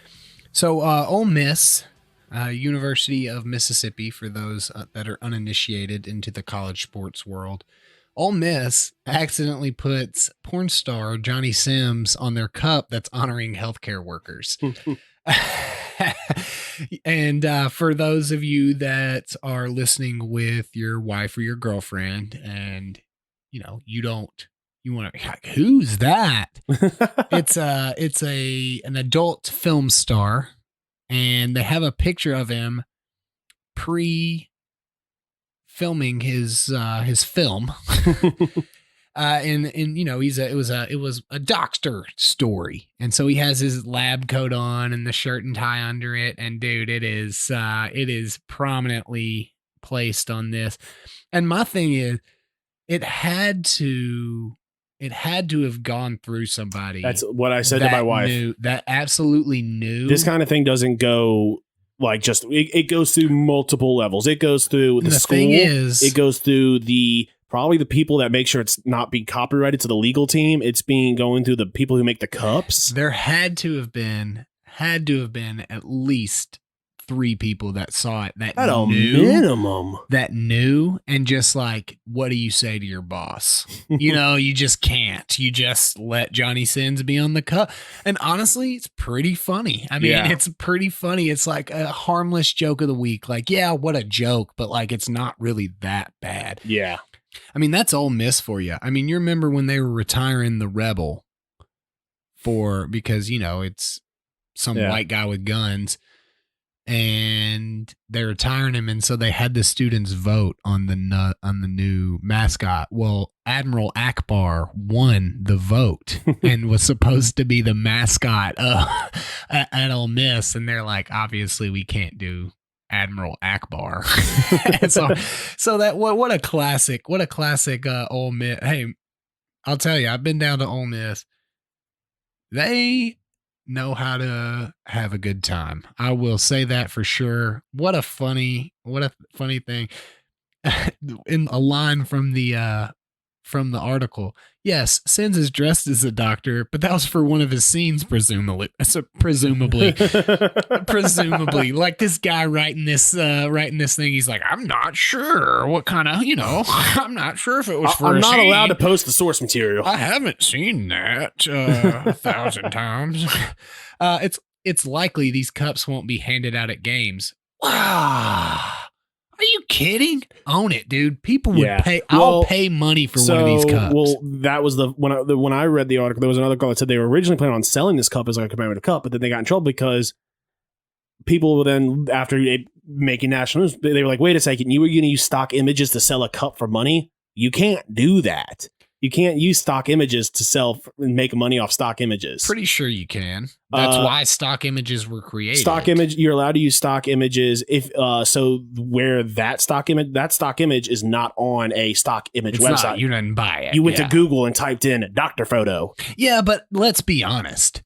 Speaker 3: So Ole Miss, University of Mississippi, for those that are uninitiated into the college sports world, Ole Miss accidentally puts porn star Johnny Sims on their cup that's honoring healthcare workers. And for those of you that are listening with your wife or your girlfriend, and you want to, like, who's that? it's an adult film star, and they have a picture of him pre-filming his film. And it was a doctor story. And so he has his lab coat on and the shirt and tie under it. And dude, it is prominently placed on this. And my thing is, it had to have gone through somebody.
Speaker 2: That's what I said to my wife.
Speaker 3: That absolutely knew.
Speaker 2: This kind of thing doesn't go it goes through multiple levels. It goes through the school.
Speaker 3: Thing is,
Speaker 2: it goes through probably the people that make sure it's not being copyrighted to the legal team. It's going through the people who make the cups.
Speaker 3: There had to have been at least 3 people that saw it that
Speaker 2: at
Speaker 3: knew,
Speaker 2: minimum,
Speaker 3: and just like, what do you say to your boss? You just can't. You just let Johnny Sins be on the cup. And honestly, it's pretty funny. It's pretty funny. It's like a harmless joke of the week. Like, yeah, what a joke, but like, it's not really that bad.
Speaker 2: Yeah.
Speaker 3: That's Ole Miss for you. You remember when they were retiring the Rebel because it's some white guy with guns. and they're retiring him, and so they had the students vote on the new mascot. Well, Admiral Akbar won the vote and was supposed to be the mascot at Ole Miss, and they're like, obviously we can't do Admiral Akbar. And so that what a classic Ole Miss. Hey, I'll tell you, I've been down to Ole Miss. They know how to have a good time. I will say that for sure. What a funny thing. In a line from the article. Yes, Sins is dressed as a doctor, but that was for one of his scenes, presumably. Presumably. Like this guy writing this thing, he's like, I'm not sure what kind of, I'm not sure if it was for
Speaker 2: I'm
Speaker 3: a
Speaker 2: not
Speaker 3: scene.
Speaker 2: allowed to post the source material.
Speaker 3: I haven't seen that 1,000 times. It's likely these cups won't be handed out at games. Wow. Are you kidding? Own it, dude. People would pay. I'll pay money for one of these cups.
Speaker 2: Well, that was when I read the article, there was another call that said they were originally planning on selling this cup as like a commemorative cup, but then they got in trouble because people then, after making national news, they were like, wait a second, you were going to use stock images to sell a cup for money? You can't do that. You can't use stock images to sell and make money off stock images.
Speaker 3: Pretty sure you can. That's why stock images were created.
Speaker 2: Stock image, you're allowed to use stock images if so where that stock image is not on a stock image website.
Speaker 3: You didn't buy it.
Speaker 2: You went to Google and typed in doctor photo.
Speaker 3: Yeah, but let's be honest.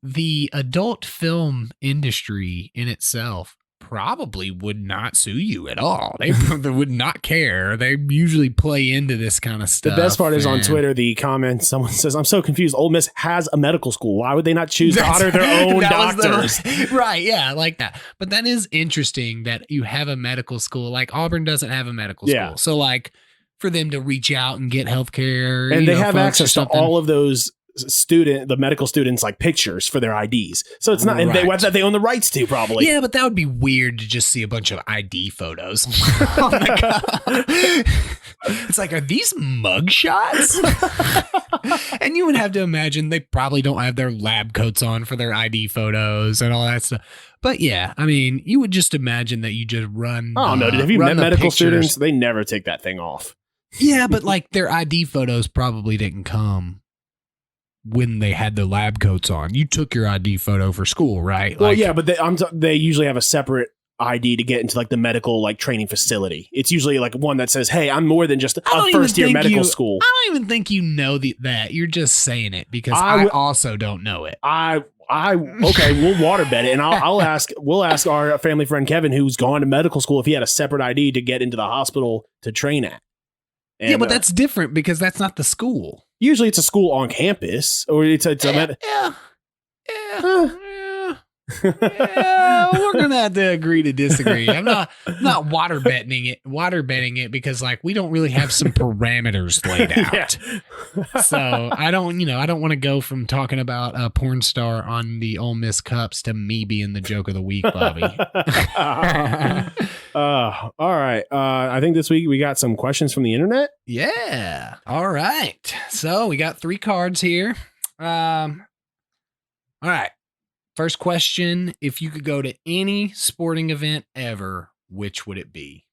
Speaker 3: The adult film industry in itself probably would not sue you at all. They would not care. They usually play into this kind of stuff.
Speaker 2: The best part is on Twitter, the comment, someone says, I'm so confused. Ole Miss has a medical school. Why would they not choose to honor their own doctors?
Speaker 3: Right, yeah, like that. But that is interesting that you have a medical school. Like Auburn doesn't have a medical school. Yeah. So like for them to reach out and get healthcare.
Speaker 2: And they have access to all of those the medical students like pictures for their IDs. So it's not, and they own the rights to probably.
Speaker 3: Yeah, but that would be weird to just see a bunch of ID photos. Oh my God. It's like, are these mug shots? And you would have to imagine they probably don't have their lab coats on for their ID photos and all that stuff. But yeah, I mean, you would just imagine that you just run.
Speaker 2: Oh no, have you met medical students? They never take that thing off.
Speaker 3: Yeah, but like their ID photos probably didn't come when they had the lab coats on. You took your ID photo for school, right?
Speaker 2: Well, yeah, but they usually have a separate ID to get into like the medical like training facility. It's usually like one that says, "Hey, I'm more than just a first year medical school."
Speaker 3: I don't even think you know that. You're just saying it because I also don't know it.
Speaker 2: Okay, we'll waterbed it, and we'll ask our family friend Kevin, who's gone to medical school, if he had a separate ID to get into the hospital to train at. And,
Speaker 3: yeah, but that's different because that's not the school.
Speaker 2: Usually it's a school on campus, or it's a
Speaker 3: we're gonna have to agree to disagree. I'm not water betting it because like we don't really have some parameters laid out. Yeah. So I don't want to go from talking about a porn star on the Ole Miss Cups to me being the joke of the week, Bobby.
Speaker 2: All right. I think this week we got some questions from the internet.
Speaker 3: Yeah. All right. So we got 3 cards here. All right. First question, if you could go to any sporting event ever, which would it be?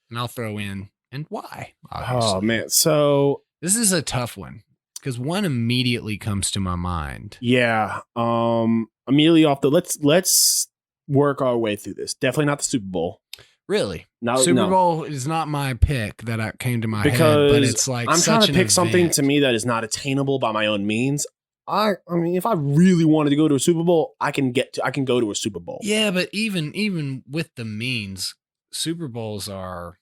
Speaker 3: And I'll throw in, and why? Obviously.
Speaker 2: Oh, man. So
Speaker 3: this is a tough one because one immediately comes to my mind.
Speaker 2: Yeah. Immediately off let's work our way through this. Definitely not the Super Bowl.
Speaker 3: Really? Super Bowl is not my pick that came to my head, but it's like
Speaker 2: I'm trying to pick something to me that is not attainable by my own means. I mean, if I really wanted to go to a Super Bowl, I can go to a Super Bowl.
Speaker 3: Yeah, but even with the means, Super Bowls are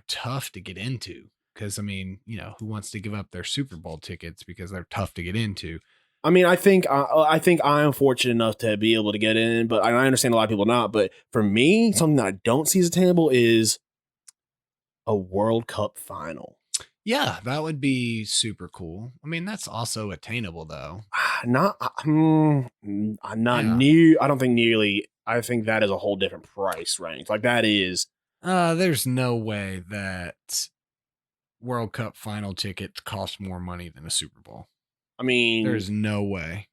Speaker 3: tough to get into because I mean, who wants to give up their Super Bowl tickets because they're tough to get into?
Speaker 2: I mean, I think I am fortunate enough to be able to get in, but I understand a lot of people not. But for me, something that I don't see as attainable is a World Cup final.
Speaker 3: Yeah, that would be super cool. I mean, that's also attainable, though.
Speaker 2: Not near. I don't think nearly. I think that is a whole different price range. Like that is.
Speaker 3: There's no way that World Cup final tickets cost more money than a Super Bowl.
Speaker 2: I mean,
Speaker 3: there's no way.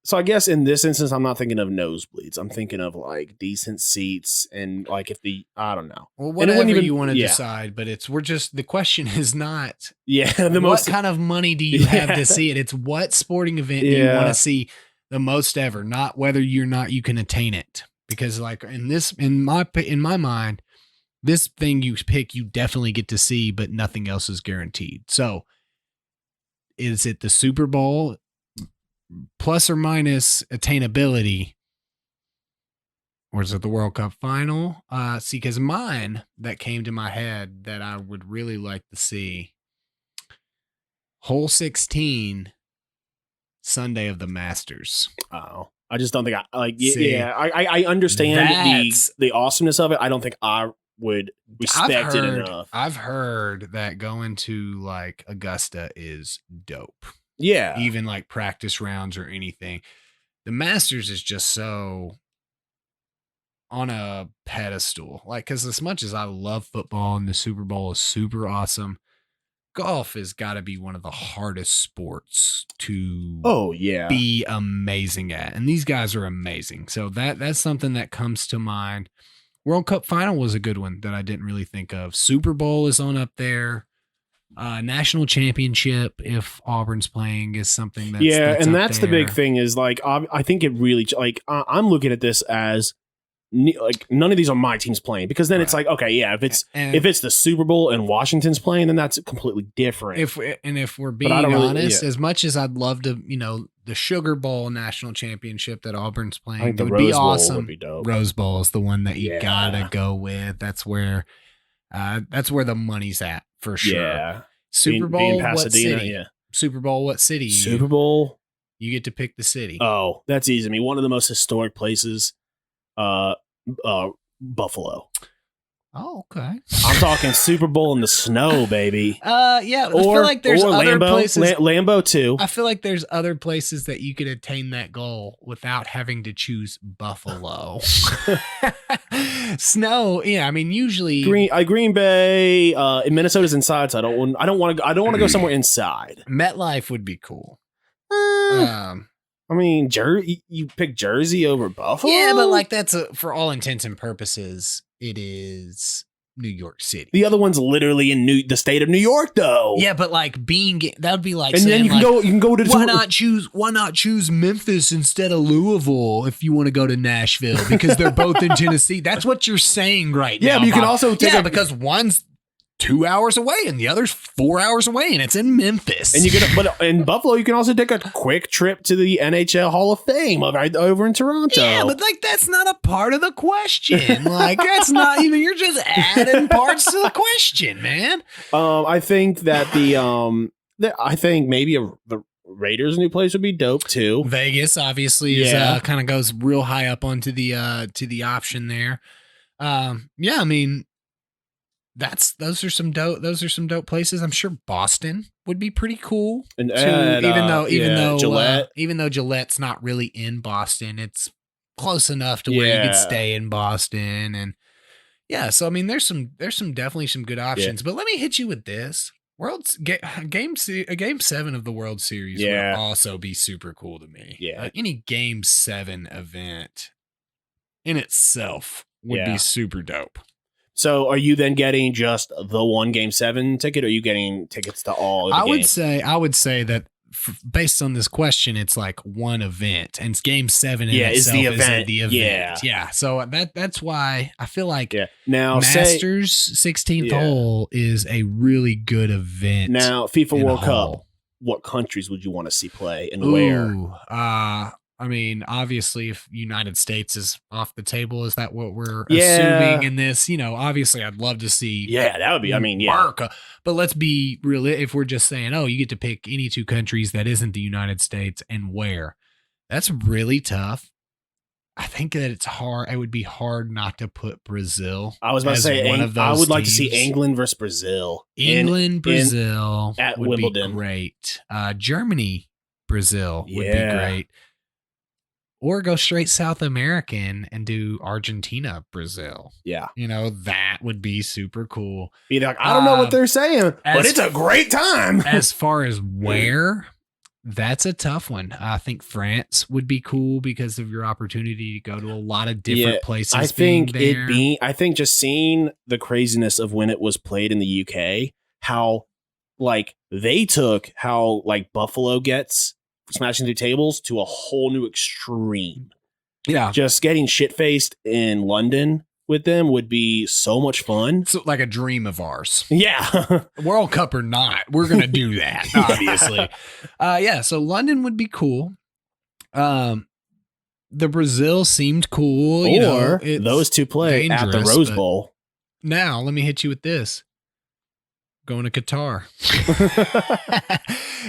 Speaker 2: So I guess in this instance, I'm not thinking of nosebleeds. I'm thinking of like decent seats and like I don't know.
Speaker 3: Well, whatever
Speaker 2: even,
Speaker 3: you want to decide, but the question is not
Speaker 2: what
Speaker 3: most kind of money do you have to see it? It's what sporting event do you want to see the most ever, not whether you're not you can attain it. Because like in my mind, this thing you pick, you definitely get to see, but nothing else is guaranteed. So is it the Super Bowl? Plus or minus attainability, or is it the World Cup final? See, because mine that came to my head that I would really like to see, hole 16, Sunday of the Masters.
Speaker 2: Oh, I just don't think I like. I understand the awesomeness of it. I don't think I would respect it enough.
Speaker 3: I've heard that going to like Augusta is dope.
Speaker 2: Yeah.
Speaker 3: Even like practice rounds or anything. The Masters is just so on a pedestal. Like, because as much as I love football and the Super Bowl is super awesome, golf has got to be one of the hardest sports to be amazing at. And these guys are amazing. So that's something that comes to mind. World Cup final was a good one that I didn't really think of. Super Bowl is on up there. National championship, if Auburn's playing, is something that's
Speaker 2: that's the big thing is like I think it really like I'm looking at this as like none of these are my teams playing, because then it's like, okay, if it's the Super Bowl and Washington's playing, then that's completely different.
Speaker 3: If we're being honest, as much as I'd love to, the Sugar Bowl national championship that Auburn's playing, it would be awesome. Would be dope. Rose Bowl is the one that you gotta go with. That's where the money's at. For sure. Yeah. Super Bowl, being Pasadena, what city? Yeah. Super Bowl, what city?
Speaker 2: Super Bowl.
Speaker 3: You get to pick the city.
Speaker 2: Oh, that's easy. I mean, one of the most historic places, Buffalo.
Speaker 3: Oh, okay.
Speaker 2: I'm talking Super Bowl in the snow, baby.
Speaker 3: I feel like there's other places.
Speaker 2: Lambeau too.
Speaker 3: I feel like there's other places that you could attain that goal without having to choose Buffalo. Snow, I mean, usually
Speaker 2: Green Bay. Minnesota's inside, so I don't want to go somewhere inside.
Speaker 3: MetLife would be cool.
Speaker 2: I mean, you pick Jersey over Buffalo.
Speaker 3: Yeah, but like that's for all intents and purposes, it is New York City.
Speaker 2: The other one's literally in the state of New York, though.
Speaker 3: Yeah, but like that would be like,
Speaker 2: and then you can go to
Speaker 3: why not choose Memphis instead of Louisville if you want to go to Nashville, because they're both in Tennessee. That's what you're saying right now.
Speaker 2: Yeah, but you can also take
Speaker 3: because one's 2 hours away and the other's 4 hours away, and it's in Memphis.
Speaker 2: And but in Buffalo, you can also take a quick trip to the NHL Hall of Fame right over in Toronto.
Speaker 3: Yeah, but like that's not a part of the question. Like that's not even. You're just adding parts to the question, man.
Speaker 2: I think that I think maybe the Raiders' new place would be dope too.
Speaker 3: Vegas obviously is kind of goes real high up onto the option there. I mean. Those are some dope places. I'm sure Boston would be pretty cool. And even though Gillette's not really in Boston, it's close enough to where you could stay in Boston. And so I mean, there's definitely some good options. But let me hit you with this: Game 7 of the World Series would also be super cool to me. Yeah, any Game 7 event in itself would be super dope.
Speaker 2: So are you then getting just the one Game 7 ticket, or are you getting tickets to all of the games?
Speaker 3: I would say that based on this question, it's like one event, and it's Game 7 in itself is the event. Yeah. So that's why I feel like now Masters 16th hole is a really good event.
Speaker 2: Now FIFA World Cup, what countries would you want to see play and where?
Speaker 3: I mean, obviously, if United States is off the table, is that what we're assuming in this? Obviously, I'd love to see.
Speaker 2: Yeah, that would be. I mean,
Speaker 3: America. But let's be real. If we're just saying, you get to pick any two countries that isn't the United States and where, that's really tough. I think that it's hard. It would be hard not to put Brazil.
Speaker 2: I was about to say one of those. I would like to see England versus Brazil.
Speaker 3: Brazil
Speaker 2: at
Speaker 3: would
Speaker 2: Wimbledon.
Speaker 3: Be great. Germany, Brazil would be great. Or go straight South American and do Argentina, Brazil.
Speaker 2: Yeah.
Speaker 3: That would be super cool.
Speaker 2: Be like, I don't know what they're saying, but it's a great time.
Speaker 3: As far as where, That's a tough one. I think France would be cool because of your opportunity to go to a lot of different places.
Speaker 2: I think I think just seeing the craziness of when it was played in the UK, how like they took how like Buffalo gets smashing through tables to a whole new extreme.
Speaker 3: Yeah.
Speaker 2: Just getting shit-faced in London with them would be so much fun.
Speaker 3: So like a dream of ours.
Speaker 2: Yeah.
Speaker 3: World Cup or not, we're going to do that, obviously. So London would be cool. The Brazil seemed cool.
Speaker 2: Or those two play at the Rose Bowl.
Speaker 3: Now, let me hit you with this. Going to Qatar.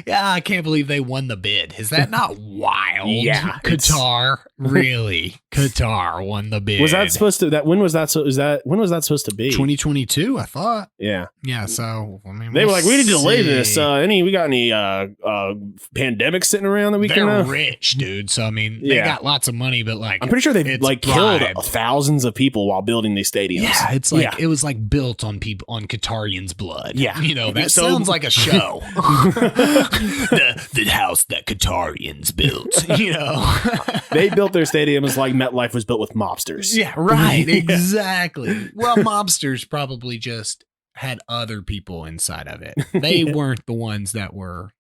Speaker 3: Yeah, I can't believe they won the bid. Is that not wild?
Speaker 2: Yeah.
Speaker 3: Qatar, really? Qatar won the bid.
Speaker 2: Was that supposed to when was that supposed to be?
Speaker 3: 2022, I thought.
Speaker 2: Yeah.
Speaker 3: Yeah, so I mean,
Speaker 2: they were like, we need to delay this. We got any pandemics sitting around that we can
Speaker 3: They're rich, dude. So I mean, they got lots of money, but like
Speaker 2: I'm pretty sure they've like killed thousands of people while building these stadiums.
Speaker 3: Yeah, it's like it was like built on Qatarians' blood.
Speaker 2: Yeah.
Speaker 3: You know, that sounds like a show. the house that Qatarians built, you know.
Speaker 2: They built their stadiums like MetLife was built with mobsters.
Speaker 3: Yeah, right. Exactly. Well, mobsters probably just had other people inside of it. They weren't the ones that were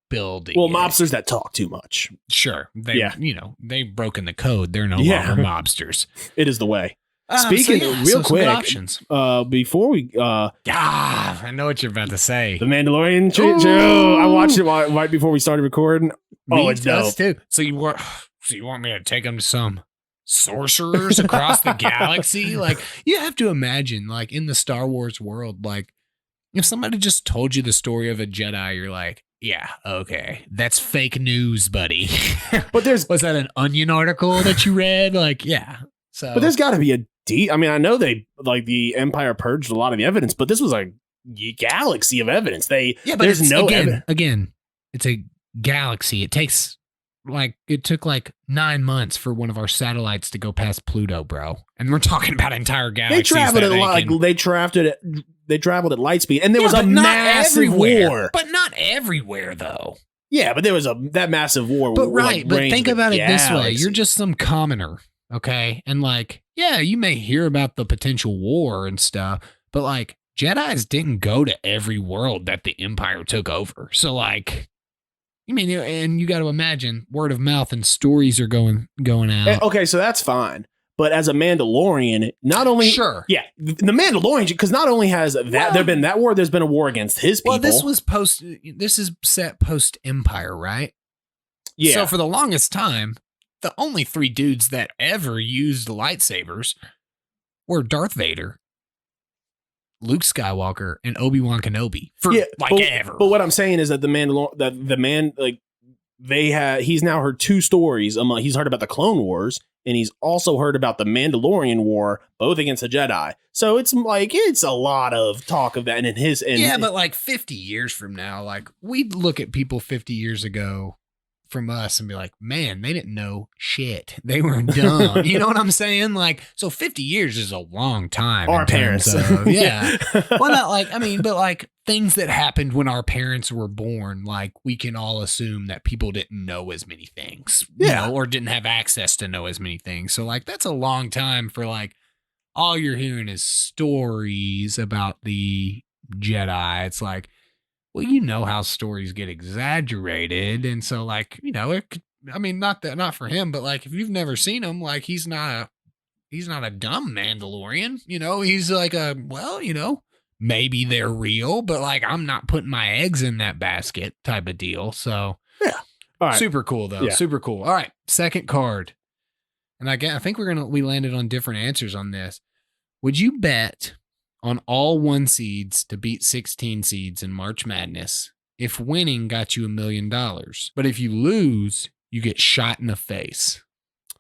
Speaker 3: building.
Speaker 2: Well, mobsters that talk too much.
Speaker 3: Sure. They've broken the code. They're no longer mobsters.
Speaker 2: It is the way. Speaking real quick,
Speaker 3: options.
Speaker 2: Before we
Speaker 3: I know what you're about to say.
Speaker 2: The Mandalorian show. I watched it right before we started recording. It's dope
Speaker 3: too. So you want me to take them to some sorcerers across the galaxy? Like, you have to imagine, like, in the Star Wars world, like, if somebody just told you the story of a Jedi, you're like, yeah, okay, that's fake news, buddy.
Speaker 2: But was
Speaker 3: that an Onion article that you read? Like, yeah. So,
Speaker 2: but there's got to be I mean, I know the Empire purged a lot of the evidence, but this was a galaxy of evidence. There's no evidence.
Speaker 3: Again, it's a galaxy. It took like 9 months for one of our satellites to go past Pluto, bro. And we're talking about entire galaxies.
Speaker 2: They traveled at light speed, and there was a massive war.
Speaker 3: But not everywhere, though.
Speaker 2: Yeah, but there was that massive war.
Speaker 3: But but think about it this way: you're just some commoner. Okay. And like, yeah, you may hear about the potential war and stuff, but like Jedis didn't go to every world that the Empire took over. So like, I mean, and you got to imagine word of mouth and stories are going out.
Speaker 2: Okay. So that's fine. But as a Mandalorian, not only, the Mandalorian, because not only has there been that war, there's been a war against his people.
Speaker 3: Well, this is set post Empire, right?
Speaker 2: Yeah.
Speaker 3: So for the longest time, the only 3 dudes that ever used lightsabers were Darth Vader, Luke Skywalker, and Obi-Wan Kenobi. Ever.
Speaker 2: But what I'm saying is that he's now heard 2 stories. He's heard about the Clone Wars, and he's also heard about the Mandalorian War, both against the Jedi. So it's a lot of talk of that.
Speaker 3: But like 50 years from now, like we'd look at people 50 years ago from us and be like, man, they didn't know shit. They were dumb. You know what I'm saying? Like, so 50 years is a long time.
Speaker 2: Our parents.
Speaker 3: Yeah. Well, not like, I mean, but like things that happened when our parents were born, like we can all assume that people didn't know as many things, or didn't have access to know as many things. So like, that's a long time for like, all you're hearing is stories about the Jedi. It's like, well, you know how stories get exaggerated. And so like, not for him, but like, if you've never seen him, like he's not a dumb Mandalorian, he's like maybe they're real, but like, I'm not putting my eggs in that basket type of deal. So
Speaker 2: yeah. All right.
Speaker 3: Super cool though. Yeah. Super cool. All right. Second card. And I think we landed on different answers on this. Would you bet on all 1 seeds to beat 16 seeds in March Madness if winning got you $1 million? But if you lose, you get shot in the face.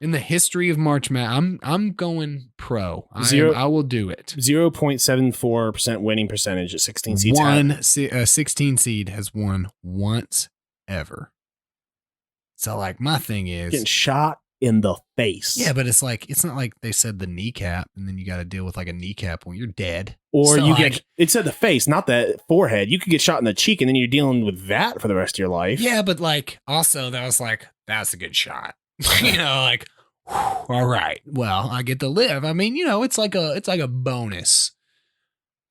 Speaker 3: In the history of March Madness, I'm going pro. I will do it.
Speaker 2: 0.74% winning percentage at 16 seeds.
Speaker 3: 16 seed has won once ever. So like my thing is
Speaker 2: getting shot in the face.
Speaker 3: Yeah, but it's not like they said the kneecap and then you got to deal with like a kneecap when you're dead.
Speaker 2: Or
Speaker 3: So,
Speaker 2: you
Speaker 3: like,
Speaker 2: get, it said the face, not the forehead. You could get shot in the cheek and then you're dealing with that for the rest of your life.
Speaker 3: Yeah, but like also that was like, that's a good shot. Like, whew, all right, well, I get to live. I mean, it's like a bonus.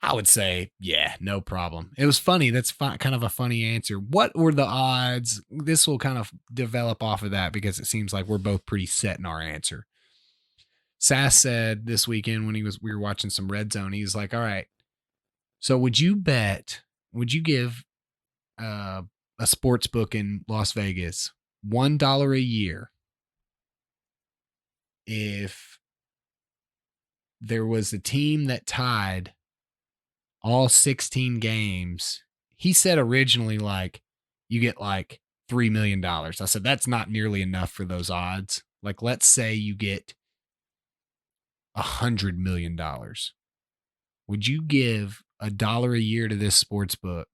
Speaker 3: I would say, yeah, no problem. It was funny. That's kind of a funny answer. What were the odds? This will kind of develop off of that because it seems like we're both pretty set in our answer. Sass said this weekend when we were watching some Red Zone, he was like, all right, so would you give a sports book in Las Vegas $1 a year if there was a team that tied all 16 games? He said originally, like, you get like $3 million. I said, that's not nearly enough for those odds. Like, let's say you get $100 million. Would you give $1 a year to this sports book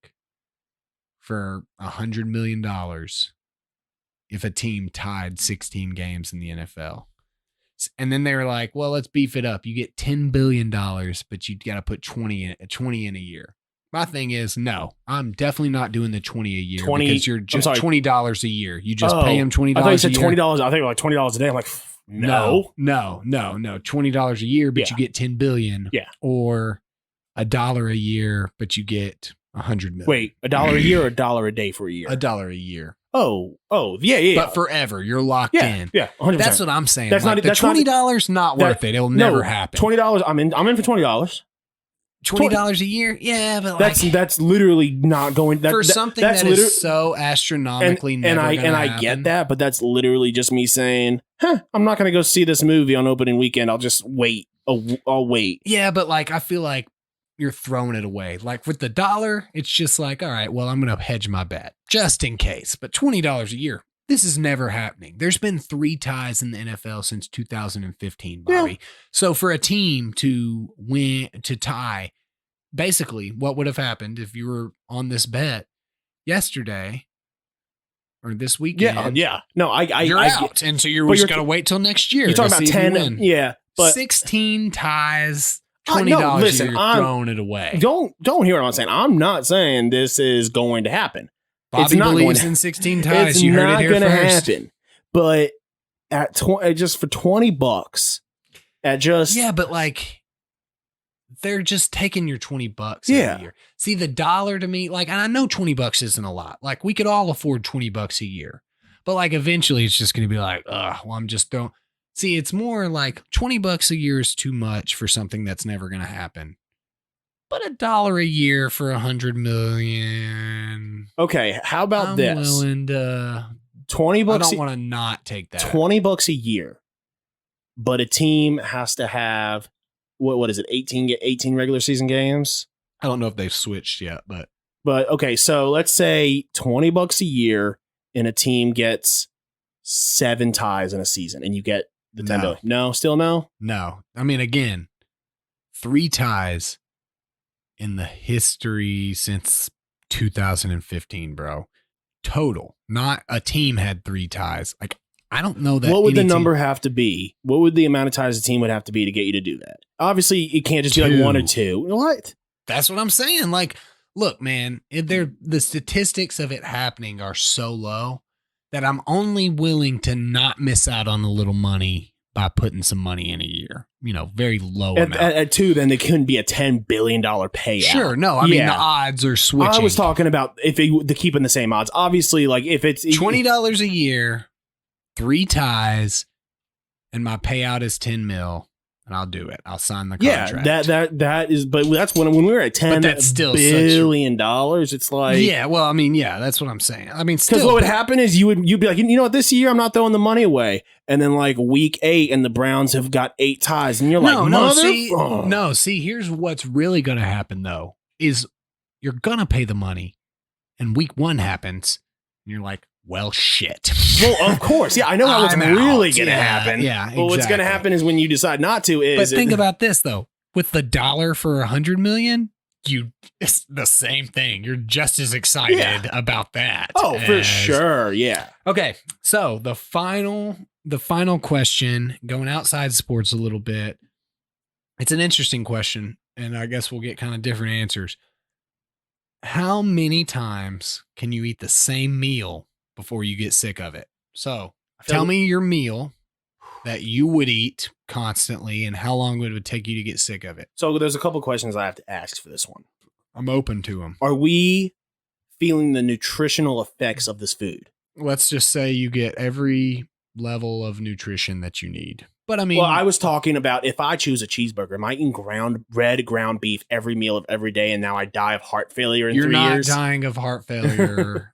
Speaker 3: for $100 million if a team tied 16 games in the NFL? And then they were like, well, let's beef it up. You get $10 billion, but you got to put 20 in a year. My thing is, no, I'm definitely not doing the 20 a year because you're just $20 a year. You just pay them $20
Speaker 2: I thought you said
Speaker 3: a year.
Speaker 2: $20. I think like $20 a day. I'm like, no.
Speaker 3: $20 a year, but you get 10 billion.
Speaker 2: Yeah.
Speaker 3: Or $1 a year, but you get 100 million.
Speaker 2: Wait, $1 a year or $1 a day for a year?
Speaker 3: $1 a year.
Speaker 2: Oh, yeah.
Speaker 3: But forever, you're locked in.
Speaker 2: Yeah, 100%.
Speaker 3: That's what I'm saying.
Speaker 2: That's
Speaker 3: like,
Speaker 2: not
Speaker 3: the
Speaker 2: that's
Speaker 3: $20 not worth it. It'll never happen.
Speaker 2: $20. I'm in for $20.
Speaker 3: $20 a year, yeah, but
Speaker 2: that's literally not going
Speaker 3: for something that is so astronomically never gonna happen.
Speaker 2: I get that, but that's literally just me saying, I'm not going to go see this movie on opening weekend. I'll just wait. I'll wait.
Speaker 3: Yeah, but like I feel like you're throwing it away. Like with the dollar, it's just like, all right, well, I'm going to hedge my bet just in case. But $20 a year, this is never happening. There's been 3 ties in the NFL since 2015, Bobby. Yeah. So for a team to tie, basically what would have happened if you were on this bet yesterday or this weekend?
Speaker 2: Yeah. No,
Speaker 3: you're out. And so you're just got to wait till next year.
Speaker 2: You're talking about 10. Yeah. But
Speaker 3: 16 ties. $20 a year, throwing it away.
Speaker 2: Don't hear what I'm saying. I'm not saying this is going to happen.
Speaker 3: Bobby believes in 16 ties.
Speaker 2: It's
Speaker 3: you heard
Speaker 2: not
Speaker 3: it here first.
Speaker 2: Happen. But at just for $20,
Speaker 3: yeah, but like they're just taking your $20 every year. See, the dollar to me, like, and I know $20 isn't a lot. Like we could all afford $20 a year, but like eventually it's just going to be like, well, I'm just don't. See, it's more like $20 a year is too much for something that's never going to happen. But $1 a year for 100 million.
Speaker 2: Okay, how about this?
Speaker 3: I'm willing to
Speaker 2: $20.
Speaker 3: I don't want to not take that.
Speaker 2: $20 a year, but a team has to have what is it? 18 regular season games.
Speaker 3: I don't know if they've switched yet, but
Speaker 2: okay. So let's say $20 a year, and a team gets 7 ties in a season, and you get the 10 billion. No, still no?
Speaker 3: No. I mean, again, 3 ties in the history since 2015, bro. Total. Not a team had 3 ties. Like, I don't know that.
Speaker 2: What would the number have to be? What would the amount of ties a team would have to be to get you to do that? Obviously, it can't just be like 1 or 2. What?
Speaker 3: That's what I'm saying. Like, look, man, the statistics of it happening are so low that I'm only willing to not miss out on a little money by putting some money in a year. Very low amount.
Speaker 2: At 2, then they couldn't be a $10 billion payout.
Speaker 3: Sure, no, I mean, the odds are switching.
Speaker 2: I was talking about if they're keeping the same odds. Obviously, like if it's
Speaker 3: $20 a year, 3 ties, and my payout is $10 million. And I'll do it. I'll sign the contract.
Speaker 2: Yeah, that is. But that's when we were at $10 billion. It's like,
Speaker 3: yeah. Well, I mean, yeah, that's what I'm saying. I mean,
Speaker 2: because what would happen is you'd be like, you know what, this year I'm not throwing the money away, and then like week 8, and the Browns have got 8 ties, and you're like,
Speaker 3: See, here's what's really going to happen though: is you're gonna pay the money, and week 1 happens, and you're like, well, shit.
Speaker 2: Well, of course. Yeah, I know how it's really going to happen.
Speaker 3: Yeah, exactly.
Speaker 2: But what's going to happen is when you decide not to
Speaker 3: But think about this, though. With the dollar for 100 million, it's the same thing. You're just as excited about that.
Speaker 2: Oh, for sure. Yeah.
Speaker 3: Okay. So the final the final question, going outside sports a little bit. It's an interesting question, and I guess we'll get kind of different answers. How many times can you eat the same meal before you get sick of it? So tell me your meal that you would eat constantly and how long it would take you to get sick of it.
Speaker 2: So there's a couple questions I have to ask for this one.
Speaker 3: I'm open to them.
Speaker 2: Are we feeling the nutritional effects of this food?
Speaker 3: Let's just say you get every level of nutrition that you need. But I mean,
Speaker 2: well, I was talking about if I choose a cheeseburger, am I eating red ground beef every meal of every day, and now I die of heart failure in 3 years?
Speaker 3: You're not dying of heart failure.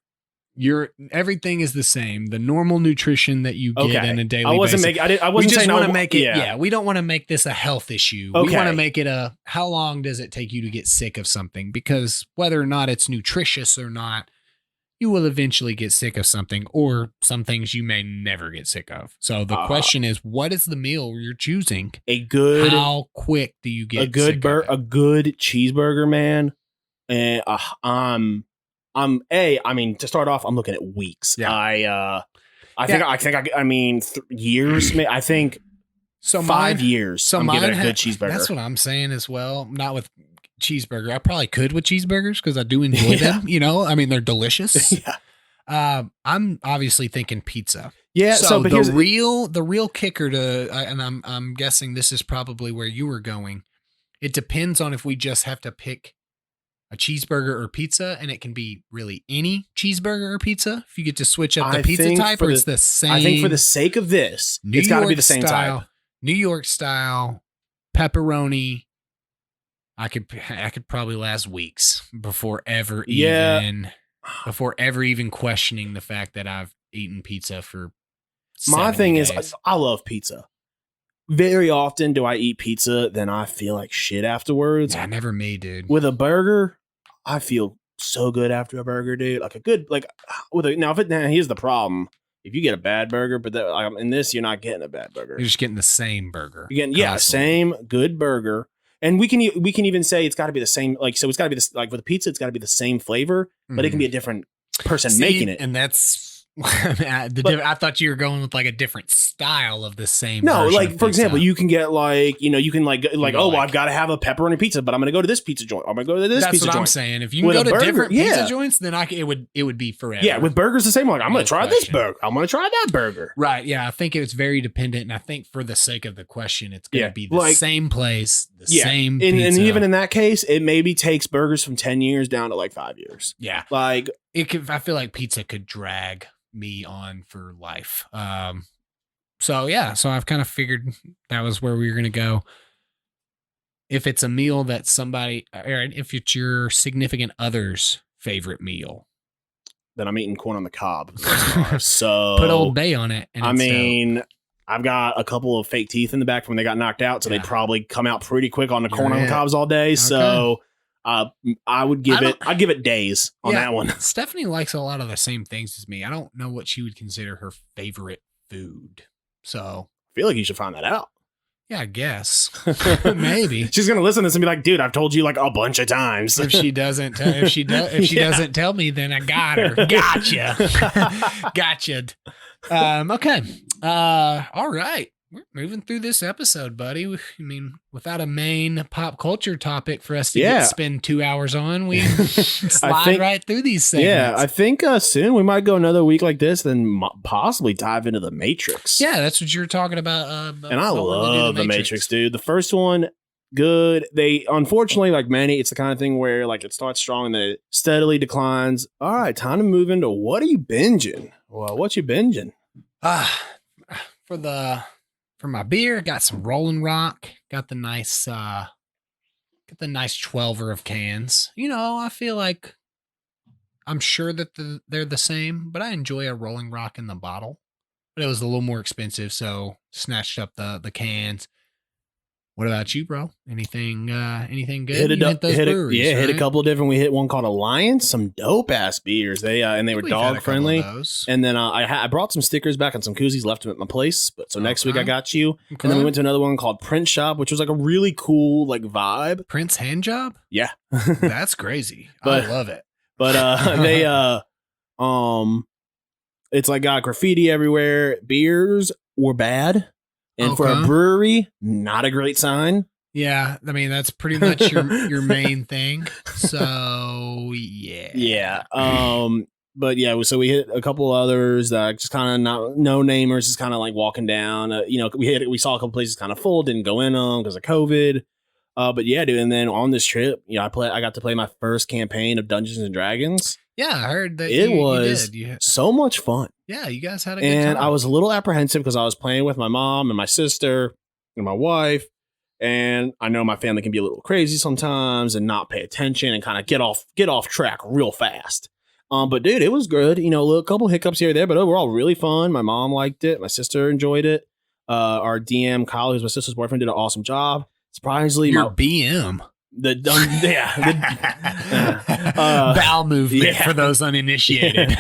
Speaker 3: Everything is the same. The normal nutrition that you get in a daily basis.
Speaker 2: I wasn't saying
Speaker 3: want to make it. Yeah, we don't want to make this a health issue. Okay. We want to make it a how long does it take you to get sick of something? Because whether or not it's nutritious or not, you will eventually get sick of something, or some things you may never get sick of. So the question is, what is the meal you're choosing? How quick do you get
Speaker 2: a good cheeseburger, man? And I mean, to start off, I'm looking at weeks. Yeah. I mean, years. I think so. 5 years. So I'm getting a good cheeseburger.
Speaker 3: That's what I'm saying as well. Not with cheeseburger. I probably could with cheeseburgers because I do enjoy them. You know, I mean, they're delicious. Yeah. I'm obviously thinking pizza.
Speaker 2: Yeah.
Speaker 3: So but the real kicker and I'm guessing this is probably where you were going. It depends on if we just have to pick a cheeseburger or pizza, and it can be really any cheeseburger or pizza. If you get to switch up the pizza type, or it's the same.
Speaker 2: I think for the sake of this, it's got to be the same type.
Speaker 3: New York style pepperoni. I could probably last weeks before ever even questioning the fact that I've eaten pizza for 70 days.
Speaker 2: Is I love pizza. Very often do I eat pizza, then I feel like shit afterwards.
Speaker 3: Yeah, never me, dude.
Speaker 2: With a burger, I feel so good after a burger, dude. Here's the problem. If you get a bad burger, but in this, you're not getting a bad burger.
Speaker 3: You're just getting the same burger.
Speaker 2: You're getting, same good burger. And we can even say it's got to be the same. Like, so it's got to be this. Like with a pizza, it's got to be the same flavor, but it can be a different person making it.
Speaker 3: And that's. I thought you were going with like a different style of the same.
Speaker 2: No, like for example, you can get I've got to have a pepperoni pizza, but I'm going to go to this pizza joint. I'm going to go to this pizza joint. That's what
Speaker 3: I'm saying. If you can go to different pizza joints, then it would be forever.
Speaker 2: Yeah, with burgers the same. Like I'm going to try this burger. I'm going to try that burger.
Speaker 3: Right. Yeah, I think it's very dependent, and I think for the sake of the question, it's going to be the same place, same pizza.
Speaker 2: And even in that case, it maybe takes burgers from 10 years down to like 5 years.
Speaker 3: Yeah,
Speaker 2: like
Speaker 3: I feel like pizza could drag me on for life. So I've kind of figured that was where we were going to go. If it's a meal that if it's your significant other's favorite meal,
Speaker 2: then I'm eating corn on the cob. So
Speaker 3: put Old Bay on it.
Speaker 2: And I've got a couple of fake teeth in the back from when they got knocked out, so they'd probably come out pretty quick on the corn on the cobs all day. Okay. So I'd give it days on that one.
Speaker 3: Stephanie likes a lot of the same things as me. I don't know what she would consider her favorite food. So
Speaker 2: I feel like you should find that out.
Speaker 3: Yeah, I guess. Maybe.
Speaker 2: She's going to listen to this and be like, dude, I've told you like a bunch of times.
Speaker 3: If she doesn't doesn't tell me, then I got her. Gotcha. Gotcha. Okay. All right. We're moving through this episode, buddy. I mean, without a main pop culture topic for us to spend 2 hours on, we slide right through these segments.
Speaker 2: Yeah, I think soon we might go another week like this, then possibly dive into The Matrix.
Speaker 3: Yeah, that's what you were talking about.
Speaker 2: And I love The Matrix, dude. The first one, good. They, unfortunately, like many, it's the kind of thing where like it starts strong and then it steadily declines. All right, time to move into what are you binging? Well, what you binging?
Speaker 3: For my beer, got some Rolling Rock. Got the nice 12er of cans. You know, I feel like I'm sure that they're the same, but I enjoy a Rolling Rock in the bottle. But it was a little more expensive, so snatched up the cans. What about you, bro? Anything good? Hit
Speaker 2: a couple of different. We hit one called Alliance, some dope ass beers. They were dog friendly. And then I brought some stickers back and some koozies, left them at my place. But so next week I got you. Okay. And then we went to another one called Print Shop, which was like a really cool like vibe.
Speaker 3: Prince hand job?
Speaker 2: Yeah,
Speaker 3: that's crazy. I love it.
Speaker 2: But they it's like got graffiti everywhere. Beers were bad. And for a brewery, not a great sign.
Speaker 3: Yeah, I mean, that's pretty much your main thing. So, yeah.
Speaker 2: Yeah. But yeah, so we hit a couple others that just kind of not no-namers, just kind of like walking down. We saw a couple places kind of full, didn't go in them because of COVID. But yeah, dude. And then on this trip, I got to play my first campaign of Dungeons and Dragons.
Speaker 3: Yeah, I heard that
Speaker 2: it was so much fun.
Speaker 3: Yeah, you guys had a good time.
Speaker 2: And I was a little apprehensive because I was playing with my mom and my sister and my wife. And I know my family can be a little crazy sometimes and not pay attention and kind of get off track real fast. But dude, it was good. A couple hiccups here or there, but overall really fun. My mom liked it. My sister enjoyed it. Our DM, Kyle, who's my sister's boyfriend, did an awesome job. Surprisingly,
Speaker 3: your BM. Bowel movement for those uninitiated.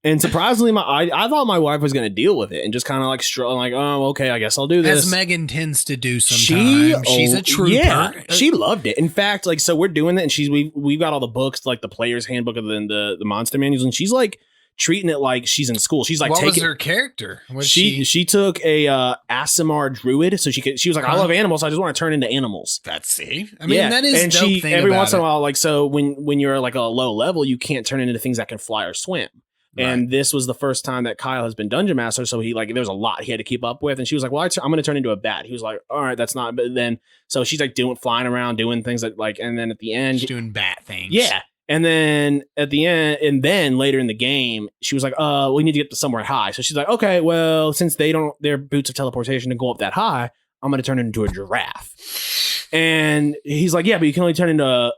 Speaker 2: And surprisingly, I thought my wife was going to deal with it and just kind of like struggling, like, oh, okay, I guess I'll do this.
Speaker 3: As Megan tends to do sometimes. She's a trooper. Yeah,
Speaker 2: she loved it. In fact, like, so we're doing that, and we've got all the books, like the player's handbook and then the monster manuals, and she's like treating it like she's in school. She's like,
Speaker 3: what was her character?
Speaker 2: She took a Aasimar druid, so she was like, I love animals, so I just want to turn into animals.
Speaker 3: That's I mean, that is
Speaker 2: and
Speaker 3: dope
Speaker 2: she
Speaker 3: thing
Speaker 2: every
Speaker 3: about
Speaker 2: once
Speaker 3: it.
Speaker 2: in a while, like, so when you're like a low level, you can't turn into things that can fly or swim. Right. And this was the first time that Kyle has been dungeon master, so there's a lot he had to keep up with. And she was like, "Well, I'm going to turn into a bat." He was like, "All right, that's not." But then, so she's like flying around, doing things that like, and then at the end,
Speaker 3: she's doing bat things.
Speaker 2: Yeah, and then at the end, and then later in the game, she was like, we need to get to somewhere high." So she's like, "Okay, well, since their boots of teleportation to go up that high, I'm going to turn it into a giraffe." And he's like, "Yeah, but you can only turn into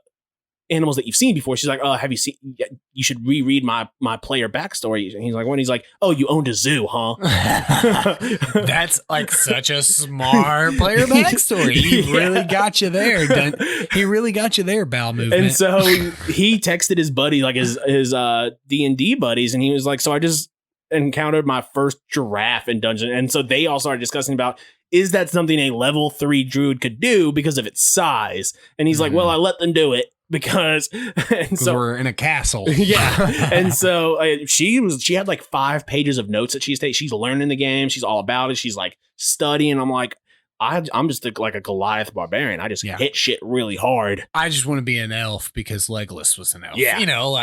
Speaker 2: animals that you've seen before." She's like, "Oh, have you seen? You should reread my player backstory." And he's like, "When?" He's like, "Oh, you owned a zoo, huh?"
Speaker 3: That's like such a smart player backstory. He really got you there. He really got you there, bowel movement.
Speaker 2: And so he texted his buddy, like his D&D buddies, and he was like, "So I just encountered my first giraffe in dungeon." And so they all started discussing about, is that something a level 3 druid could do because of its size? And he's like, "Well, I let them do it because
Speaker 3: we're in a castle."
Speaker 2: Yeah. And so she had like 5 pages of notes that she's taking. She's learning the game. She's all about it. She's like studying. I'm like, I'm just like a Goliath barbarian. I just hit shit really hard.
Speaker 3: I just want to be an elf because Legolas was an elf.
Speaker 2: Yeah.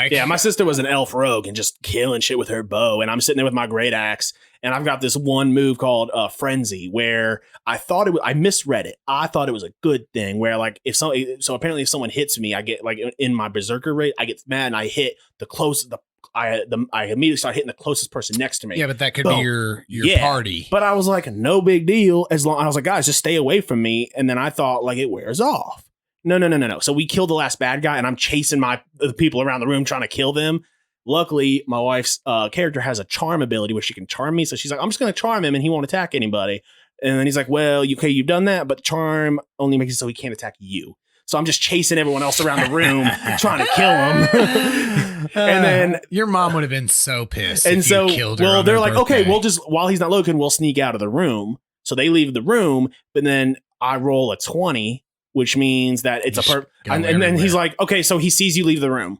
Speaker 2: Yeah, my sister was an elf rogue and just killing shit with her bow. And I'm sitting there with my great axe. And I've got this one move called Frenzy, where I misread it. I thought it was a good thing, where like so apparently if someone hits me, I get like in my berserker rate, I get mad and I hit the closest. I immediately start hitting the closest person next to me.
Speaker 3: Yeah, but that could be your party.
Speaker 2: But I was like, no big deal. I was like, guys, just stay away from me. And then I thought like it wears off. No. So we killed the last bad guy, and I'm chasing the people around the room trying to kill them. Luckily, my wife's character has a charm ability where she can charm me. So she's like, I'm just going to charm him and he won't attack anybody. And then he's like, well, you've done that, but charm only makes it so he can't attack you. So I'm just chasing everyone else around the room trying to kill him. And then
Speaker 3: your mom would have been so pissed. And so, you killed her. Well,
Speaker 2: they're like,
Speaker 3: birthday.
Speaker 2: Okay, we'll just, while he's not looking, we'll sneak out of the room. So they leave the room, but then I roll a 20, which means that it's and then he's like, okay, so he sees you leave the room.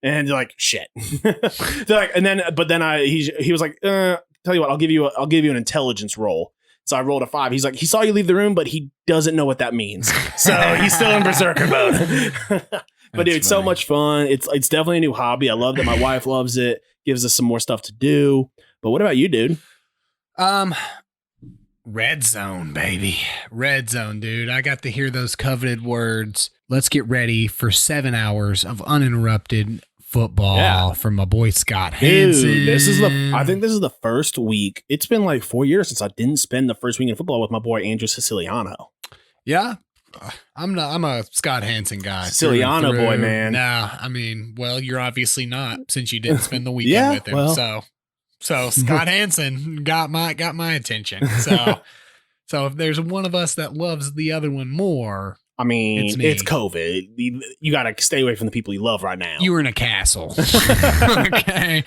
Speaker 2: And they're like, shit. They're like, but then he was like, tell you what, I'll give you an intelligence roll. So I rolled a 5. He's like, he saw you leave the room, but he doesn't know what that means. So he's still in berserker mode. But dude, it's so much fun. It's definitely a new hobby. I love that my wife loves it. Gives us some more stuff to do. But what about you, dude?
Speaker 3: Red Zone, baby. Red Zone, dude. I got to hear those coveted words. Let's get ready for 7 hours of uninterrupted football from my boy Scott Hansen.
Speaker 2: Dude, I think this is the first week. It's been like 4 years since I didn't spend the first week in football with my boy Andrew Siciliano.
Speaker 3: Yeah. I'm a Scott Hansen guy.
Speaker 2: Siciliano boy, man.
Speaker 3: Nah, I mean, well, you're obviously not, since you didn't spend the weekend with him. Well. So Scott Hansen got my attention. So if there's one of us that loves the other one more,
Speaker 2: I mean, it's COVID. You got to stay away from the people you love right now.
Speaker 3: You were in a castle. Okay.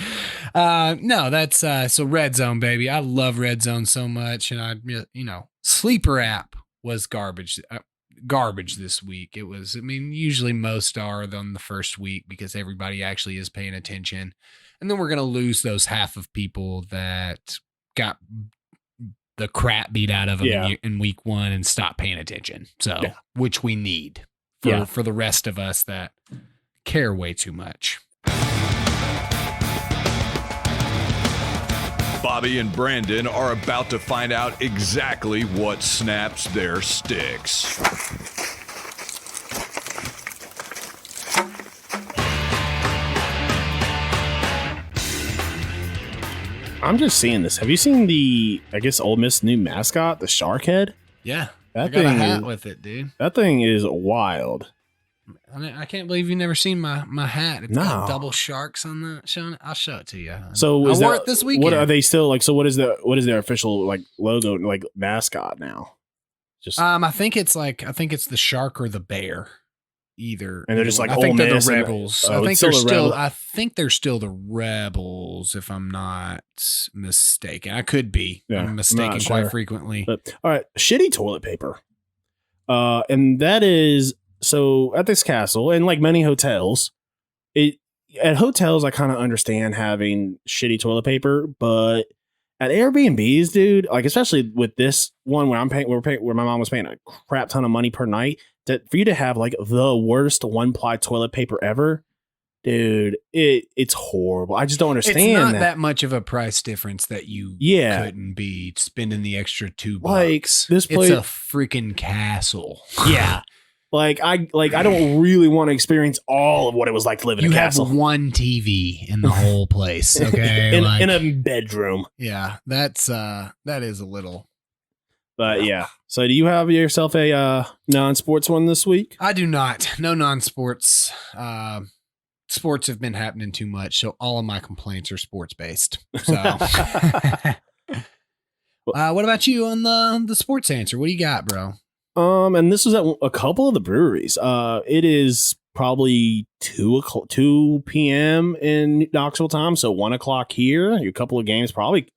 Speaker 3: No, that's so Red Zone, baby. I love Red Zone so much. And Sleeper app was garbage this week. It was, I mean, usually most are on the first week because everybody actually is paying attention. And then we're going to lose those half of people that got the crap beat out of them
Speaker 2: Yeah.
Speaker 3: in week 1 and stopped paying attention. So,
Speaker 2: Yeah.
Speaker 3: which we need for the rest of us that care way too much.
Speaker 4: Bobby and Brandon are about to find out exactly what snaps their sticks.
Speaker 2: I'm just seeing this. Have you seen the, I guess, Ole Miss new mascot, the shark head?
Speaker 3: Yeah.
Speaker 2: That
Speaker 3: I got a
Speaker 2: thing
Speaker 3: hat
Speaker 2: is-
Speaker 3: with it, dude.
Speaker 2: That thing is wild.
Speaker 3: I can't believe you've never seen my hat. It's
Speaker 2: No.
Speaker 3: got double sharks on the show. I'll show it to you.
Speaker 2: So
Speaker 3: I
Speaker 2: is
Speaker 3: wore
Speaker 2: that,
Speaker 3: it this weekend.
Speaker 2: What are they still like? So what is their official like logo, like mascot now? Just
Speaker 3: I think it's the shark or the bear. Either.
Speaker 2: And they're just like
Speaker 3: I think
Speaker 2: Ole
Speaker 3: they're
Speaker 2: Miss
Speaker 3: the
Speaker 2: and-
Speaker 3: Rebels.
Speaker 2: oh,
Speaker 3: I think
Speaker 2: it's
Speaker 3: they're
Speaker 2: still the
Speaker 3: still.
Speaker 2: Rebel-
Speaker 3: I think they're still the Rebels, if I'm not mistaken. I could be.
Speaker 2: Yeah,
Speaker 3: I'm
Speaker 2: I'm
Speaker 3: mistaken
Speaker 2: not
Speaker 3: quite
Speaker 2: sure.
Speaker 3: frequently.
Speaker 2: But all right, shitty toilet paper. And that is so at this castle and like many hotels, at hotels I kind of understand having shitty toilet paper, but at Airbnbs, dude, like especially with this one where where my mom was paying a crap ton of money per night, that for you to have like the worst one-ply toilet paper ever, dude, it's horrible. I just don't understand
Speaker 3: It's not
Speaker 2: that.
Speaker 3: that much of a price difference that you
Speaker 2: Yeah.
Speaker 3: couldn't be spending the extra $2.
Speaker 2: Like, this
Speaker 3: it's
Speaker 2: place-
Speaker 3: a freaking castle.
Speaker 2: Yeah. Like I don't really want to experience all of what it was like to live in
Speaker 3: You
Speaker 2: a
Speaker 3: have
Speaker 2: castle.
Speaker 3: one TV in the whole place. Okay.
Speaker 2: in a bedroom.
Speaker 3: Yeah, that is a little.
Speaker 2: But yeah. So do you have yourself a non-sports one this week?
Speaker 3: I do not. No non-sports. Sports have been happening too much, so all of my complaints are sports based. So, what about you on the sports answer? What do you got, bro?
Speaker 2: And this was at a couple of the breweries. It is probably 2 p.m. in Knoxville time, so 1 o'clock here. A couple of games probably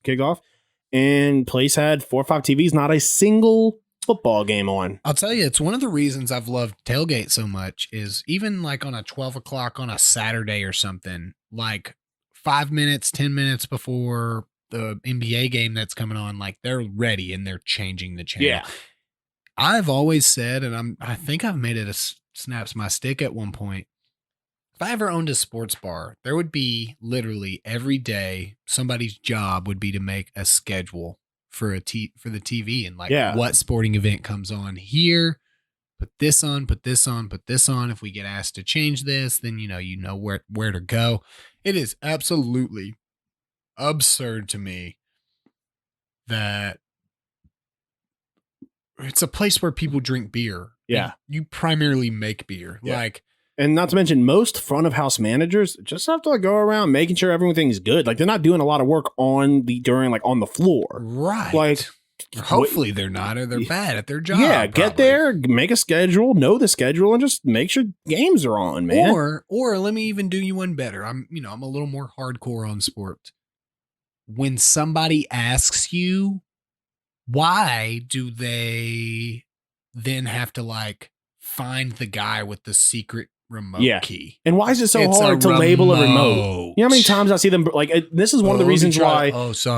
Speaker 2: kick off, and place had 4 or 5 TVs, not a single football game on.
Speaker 3: I'll tell you, it's one of the reasons I've loved tailgate so much is even like on a 12 o'clock on a Saturday or something, like 5 minutes, 10 minutes before the NBA game that's coming on, like they're ready and they're changing the channel.
Speaker 2: Yeah.
Speaker 3: I've always said, and I think I've made it a snaps my stick at one point. If I ever owned a sports bar, there would be literally every day somebody's job would be to make a schedule for the TV and like what sporting event comes on here. Put this on, put this on, put this on. If we get asked to change this, then you know where to go. It is absolutely absurd to me that it's a place where people drink beer.
Speaker 2: Yeah.
Speaker 3: You primarily make beer.
Speaker 2: Yeah.
Speaker 3: Like,
Speaker 2: and not to mention most front of house managers just have to like go around making sure everything's good. Like they're not doing a lot of work on the floor.
Speaker 3: right.
Speaker 2: Like
Speaker 3: hopefully they're not, or they're bad at their job.
Speaker 2: yeah, get
Speaker 3: probably.
Speaker 2: there, make a schedule, know the schedule, and just make sure games are on, man.
Speaker 3: Or let me even do you one better. I'm a little more hardcore on sport. When somebody asks you, why do they then have to like find the guy with the secret remote key?
Speaker 2: And why is it so
Speaker 3: It's
Speaker 2: hard to label a remote? You know how many times I see them like this is one of the reasons why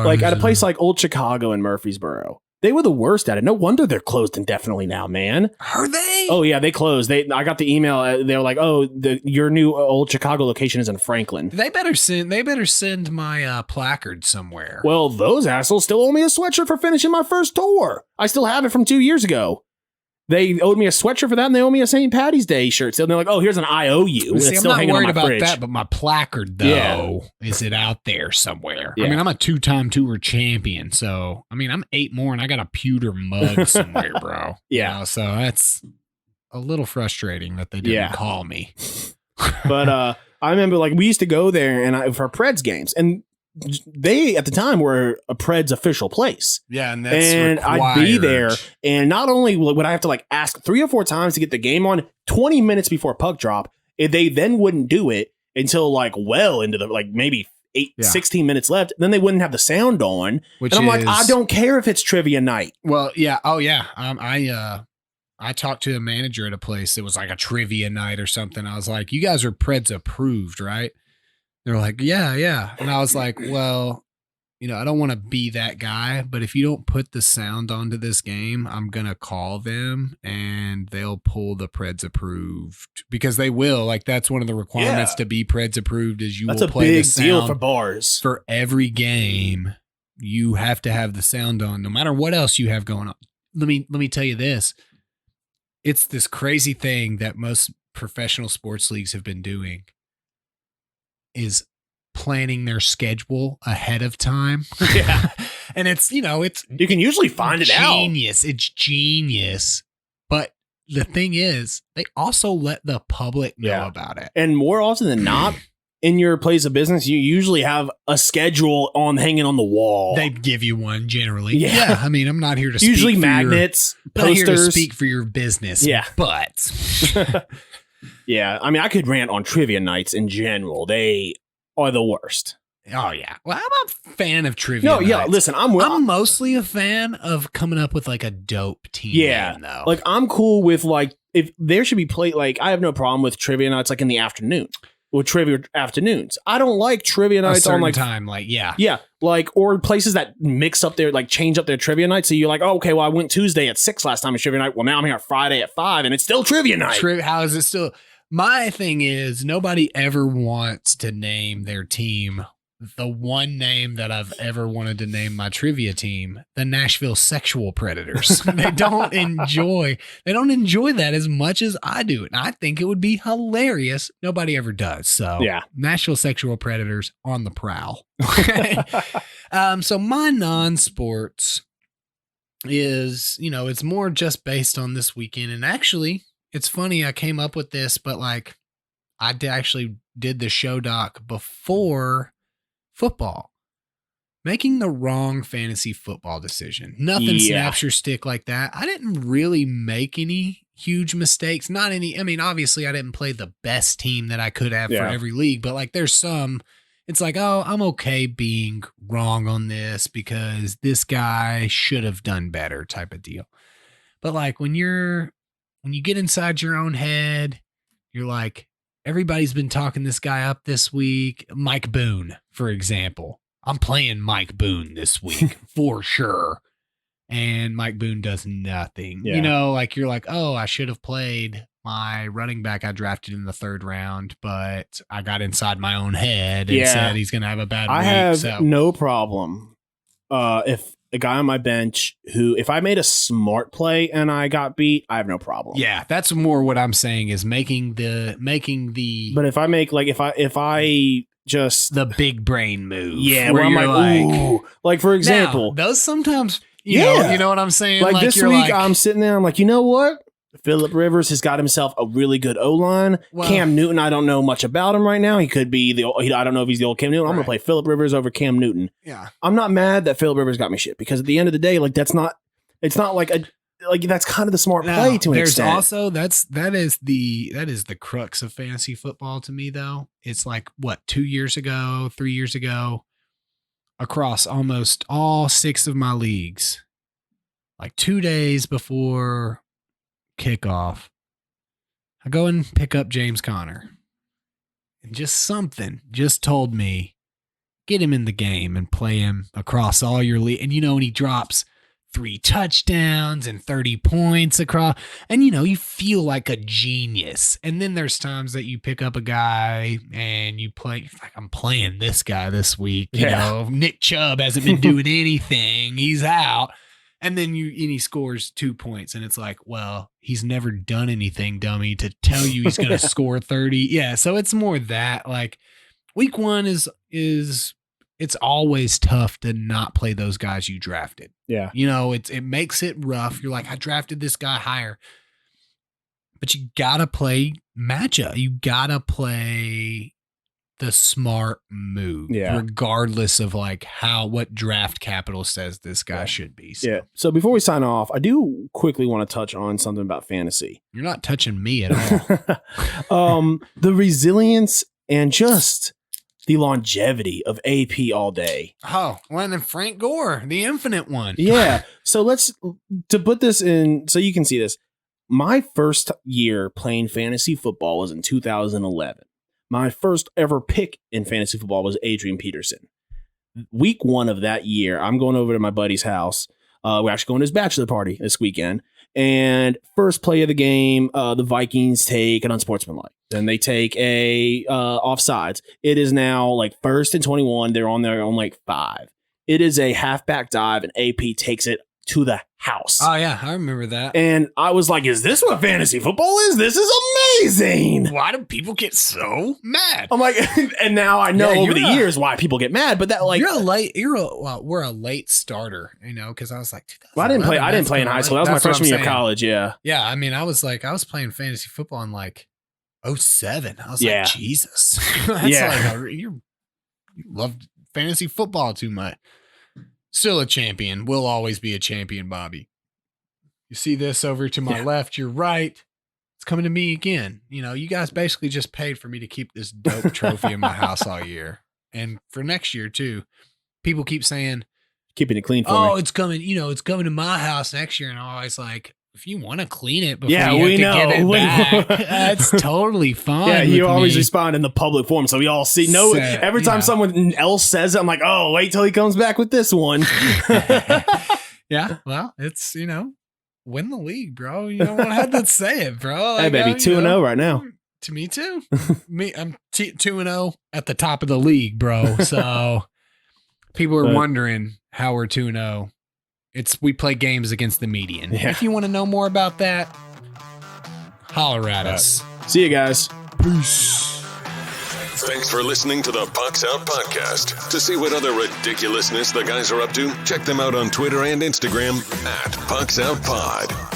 Speaker 2: like at a place like Old Chicago in Murfreesboro, they were the worst at it. No wonder they're closed indefinitely now, man.
Speaker 3: Are they?
Speaker 2: Oh yeah, they closed. I got the email. They were like, "Oh, your new Old Chicago location is in Franklin."
Speaker 3: They better send my placard somewhere.
Speaker 2: Well, those assholes still owe me a sweatshirt for finishing my first tour. I still have it from 2 years ago. They owed me a sweatshirt for that, and they owe me a St. Patty's Day shirt. So they're like, "Oh, here's an IOU."
Speaker 3: See,
Speaker 2: It's
Speaker 3: I'm
Speaker 2: still
Speaker 3: not
Speaker 2: hanging on
Speaker 3: worried
Speaker 2: my
Speaker 3: about
Speaker 2: fridge.
Speaker 3: that, but my placard though, is it out there somewhere?
Speaker 2: Yeah.
Speaker 3: I mean, I'm a 2-time tour champion, so I mean, I'm 8 more, and I got a pewter mug somewhere, bro.
Speaker 2: Yeah.
Speaker 3: You know, so that's a little frustrating that they didn't call me.
Speaker 2: But I remember like we used to go there and for Preds games, and they at the time were a Preds official place.
Speaker 3: Yeah, and
Speaker 2: I'd be there, and not only would I have to like ask 3 or 4 times to get the game on 20 minutes before puck drop, they then wouldn't do it until like well into the like maybe 16 minutes left. Then they wouldn't have the sound on,
Speaker 3: Which
Speaker 2: and I'm like, I don't care if it's trivia night.
Speaker 3: Well, yeah, oh yeah, I talked to a manager at a place. It was like a trivia night or something. I was like, "You guys are Preds approved, right?" They're like, yeah. And I was like, well, I don't want to be that guy, but if you don't put the sound onto this game, I'm going to call them and they'll pull the Preds approved because they will. Like, that's one of the requirements to be Preds approved is you will play the sound. That's a big deal
Speaker 2: for bars.
Speaker 3: For every game, you have to have the sound on no matter what else you have going on. Let me tell you this. It's this crazy thing that most professional sports leagues have been doing is planning their schedule ahead of time.
Speaker 2: Yeah.
Speaker 3: And it's, you
Speaker 2: can usually find it out.
Speaker 3: It's genius. But the thing is, they also let the public know about it.
Speaker 2: And more often than not, in your place of business, you usually have a schedule hanging on the wall.
Speaker 3: They give you one generally.
Speaker 2: Yeah.
Speaker 3: I mean, I'm not here to
Speaker 2: usually
Speaker 3: speak
Speaker 2: magnets,
Speaker 3: posters. Not here to speak for your business.
Speaker 2: Yeah.
Speaker 3: But
Speaker 2: yeah, I mean, I could rant on trivia nights in general. They are the worst.
Speaker 3: Oh, yeah. Well, I'm a fan of trivia
Speaker 2: nights.
Speaker 3: Yeah,
Speaker 2: listen,
Speaker 3: I'm mostly a fan of coming up with like a dope team name, though.
Speaker 2: Like, I'm cool with, like, if there should be I have no problem with trivia nights, like, in the afternoon. With trivia afternoons. I don't like trivia nights on, like,
Speaker 3: time, like, yeah,
Speaker 2: like, or places that mix up their, like, change up their trivia nights. So you're like, oh, okay, well, I went Tuesday at 6 last time at trivia night. Well, now I'm here Friday at 5 and it's still trivia night.
Speaker 3: How is it still? My thing is nobody ever wants to name their team. The one name that I've ever wanted to name my trivia team, the Nashville Sexual Predators. They don't enjoy that as much as I do. And I think it would be hilarious. Nobody ever does. So Nashville Sexual Predators on the prowl. So my non-sports is, it's more just based on this weekend. And actually, it's funny, I came up with this, but like I actually did the show doc before football. Making the wrong fantasy football decision. Nothing snaps your stick like that. I didn't really make any huge mistakes. Not any. I mean, obviously, I didn't play the best team that I could have for every league, but like there's some. It's like, oh, I'm okay being wrong on this because this guy should have done better type of deal. But like when you get inside your own head, you're like, everybody's been talking this guy up this week. Mike Boone, for example. I'm playing Mike Boone this week for sure. And Mike Boone does nothing. Yeah. Like you're like, oh, I should have played my running back I drafted in the 3rd round, but I got inside my own head and said he's going to have a bad week.
Speaker 2: I have no problem if a guy on my bench who, if I made a smart play and I got beat, I have no problem.
Speaker 3: Yeah, that's more what I'm saying is making the.
Speaker 2: But if I make if I just
Speaker 3: the big brain move,
Speaker 2: where I'm like, ooh, like for example,
Speaker 3: now, those sometimes, you know what I'm saying.
Speaker 2: Like this week, I'm sitting there, I'm like, you know what? Phillip Rivers has got himself a really good O-line. Well, Cam Newton, I don't know much about him right now. He could be I don't know if he's the old Cam Newton. I'm going to play Phillip Rivers over Cam Newton.
Speaker 3: Yeah.
Speaker 2: I'm not mad that Phillip Rivers got me shit because at the end of the day, like it's not like that's kind of the smart play to an extent.
Speaker 3: There's also that is the crux of fantasy football to me though. It's like 3 years ago, across almost all 6 of my leagues, like 2 days before kickoff, I go and pick up James Conner. And something told me, get him in the game and play him across all your league. And when he drops 3 touchdowns and 30 points across, and you feel like a genius. And then there's times that you pick up a guy and you play, like, I'm playing this guy this week. Nick Chubb hasn't been doing anything. He's out. And then he scores 2 points, and it's like, well, he's never done anything, dummy, to tell you he's going to score 30. Yeah, so it's more that like week 1 is it's always tough to not play those guys you drafted.
Speaker 2: Yeah,
Speaker 3: it makes it rough. You're like, I drafted this guy higher, but you gotta play matchup. You gotta play the smart move, regardless of like what draft capital says this guy should be. So.
Speaker 2: So before we sign off, I do quickly want to touch on something about fantasy.
Speaker 3: You're not touching me at
Speaker 2: all. The resilience and just the longevity of AP all day.
Speaker 3: Oh, well, and Frank Gore, the infinite one.
Speaker 2: Yeah. So to put this in so you can see this. My first year playing fantasy football was in 2011. My first ever pick in fantasy football was Adrian Peterson. week 1 of that year, I'm going over to my buddy's house. We're actually going to his bachelor party this weekend. And first play of the game, the Vikings take an unsportsmanlike. Then they take a offsides. It is now like 1st and 21. They're on their own like 5. It is a halfback dive, and AP takes it to the house.
Speaker 3: Oh, yeah. I remember that.
Speaker 2: And I was like, is this what fantasy football is? This is amazing.
Speaker 3: Why do people get so mad?
Speaker 2: I'm like, and now I know over the years why people get mad, but that like
Speaker 3: we're a late starter, because I was like,
Speaker 2: well, I didn't play in high school. That was my freshman year of college. Yeah.
Speaker 3: Yeah. I mean, I was playing fantasy football in like 2007. I was like, Jesus. That's like you loved fantasy football too much. Still a champion. Will always be a champion, Bobby. You see this over to my left, your right. It's coming to me again. You guys basically just paid for me to keep this dope trophy in my house all year. And for next year, too. People keep saying,
Speaker 2: keeping it clean for me.
Speaker 3: Oh, it's coming, it's coming to my house next year. And I'm always like, if you want to clean it before
Speaker 2: we
Speaker 3: have to
Speaker 2: know.
Speaker 3: give it back, that's totally fine.
Speaker 2: Yeah, you always
Speaker 3: me.
Speaker 2: respond in the public forum, so we all see. Every time someone else says it, I'm like, oh, wait till he comes back with this one.
Speaker 3: Yeah, well, it's win the league, bro. You don't have to say it, bro.
Speaker 2: Hey, baby, 2-0 right now.
Speaker 3: To me too. I'm 2-0 at the top of the league, bro. So people are wondering how we're 2-0. We play games against the median. Yeah. If you want to know more about that, holler at us.
Speaker 2: See you guys.
Speaker 3: Peace.
Speaker 1: Thanks for listening to the Pucks Out Podcast. To see what other ridiculousness the guys are up to, check them out on Twitter and Instagram @PucksOutPod.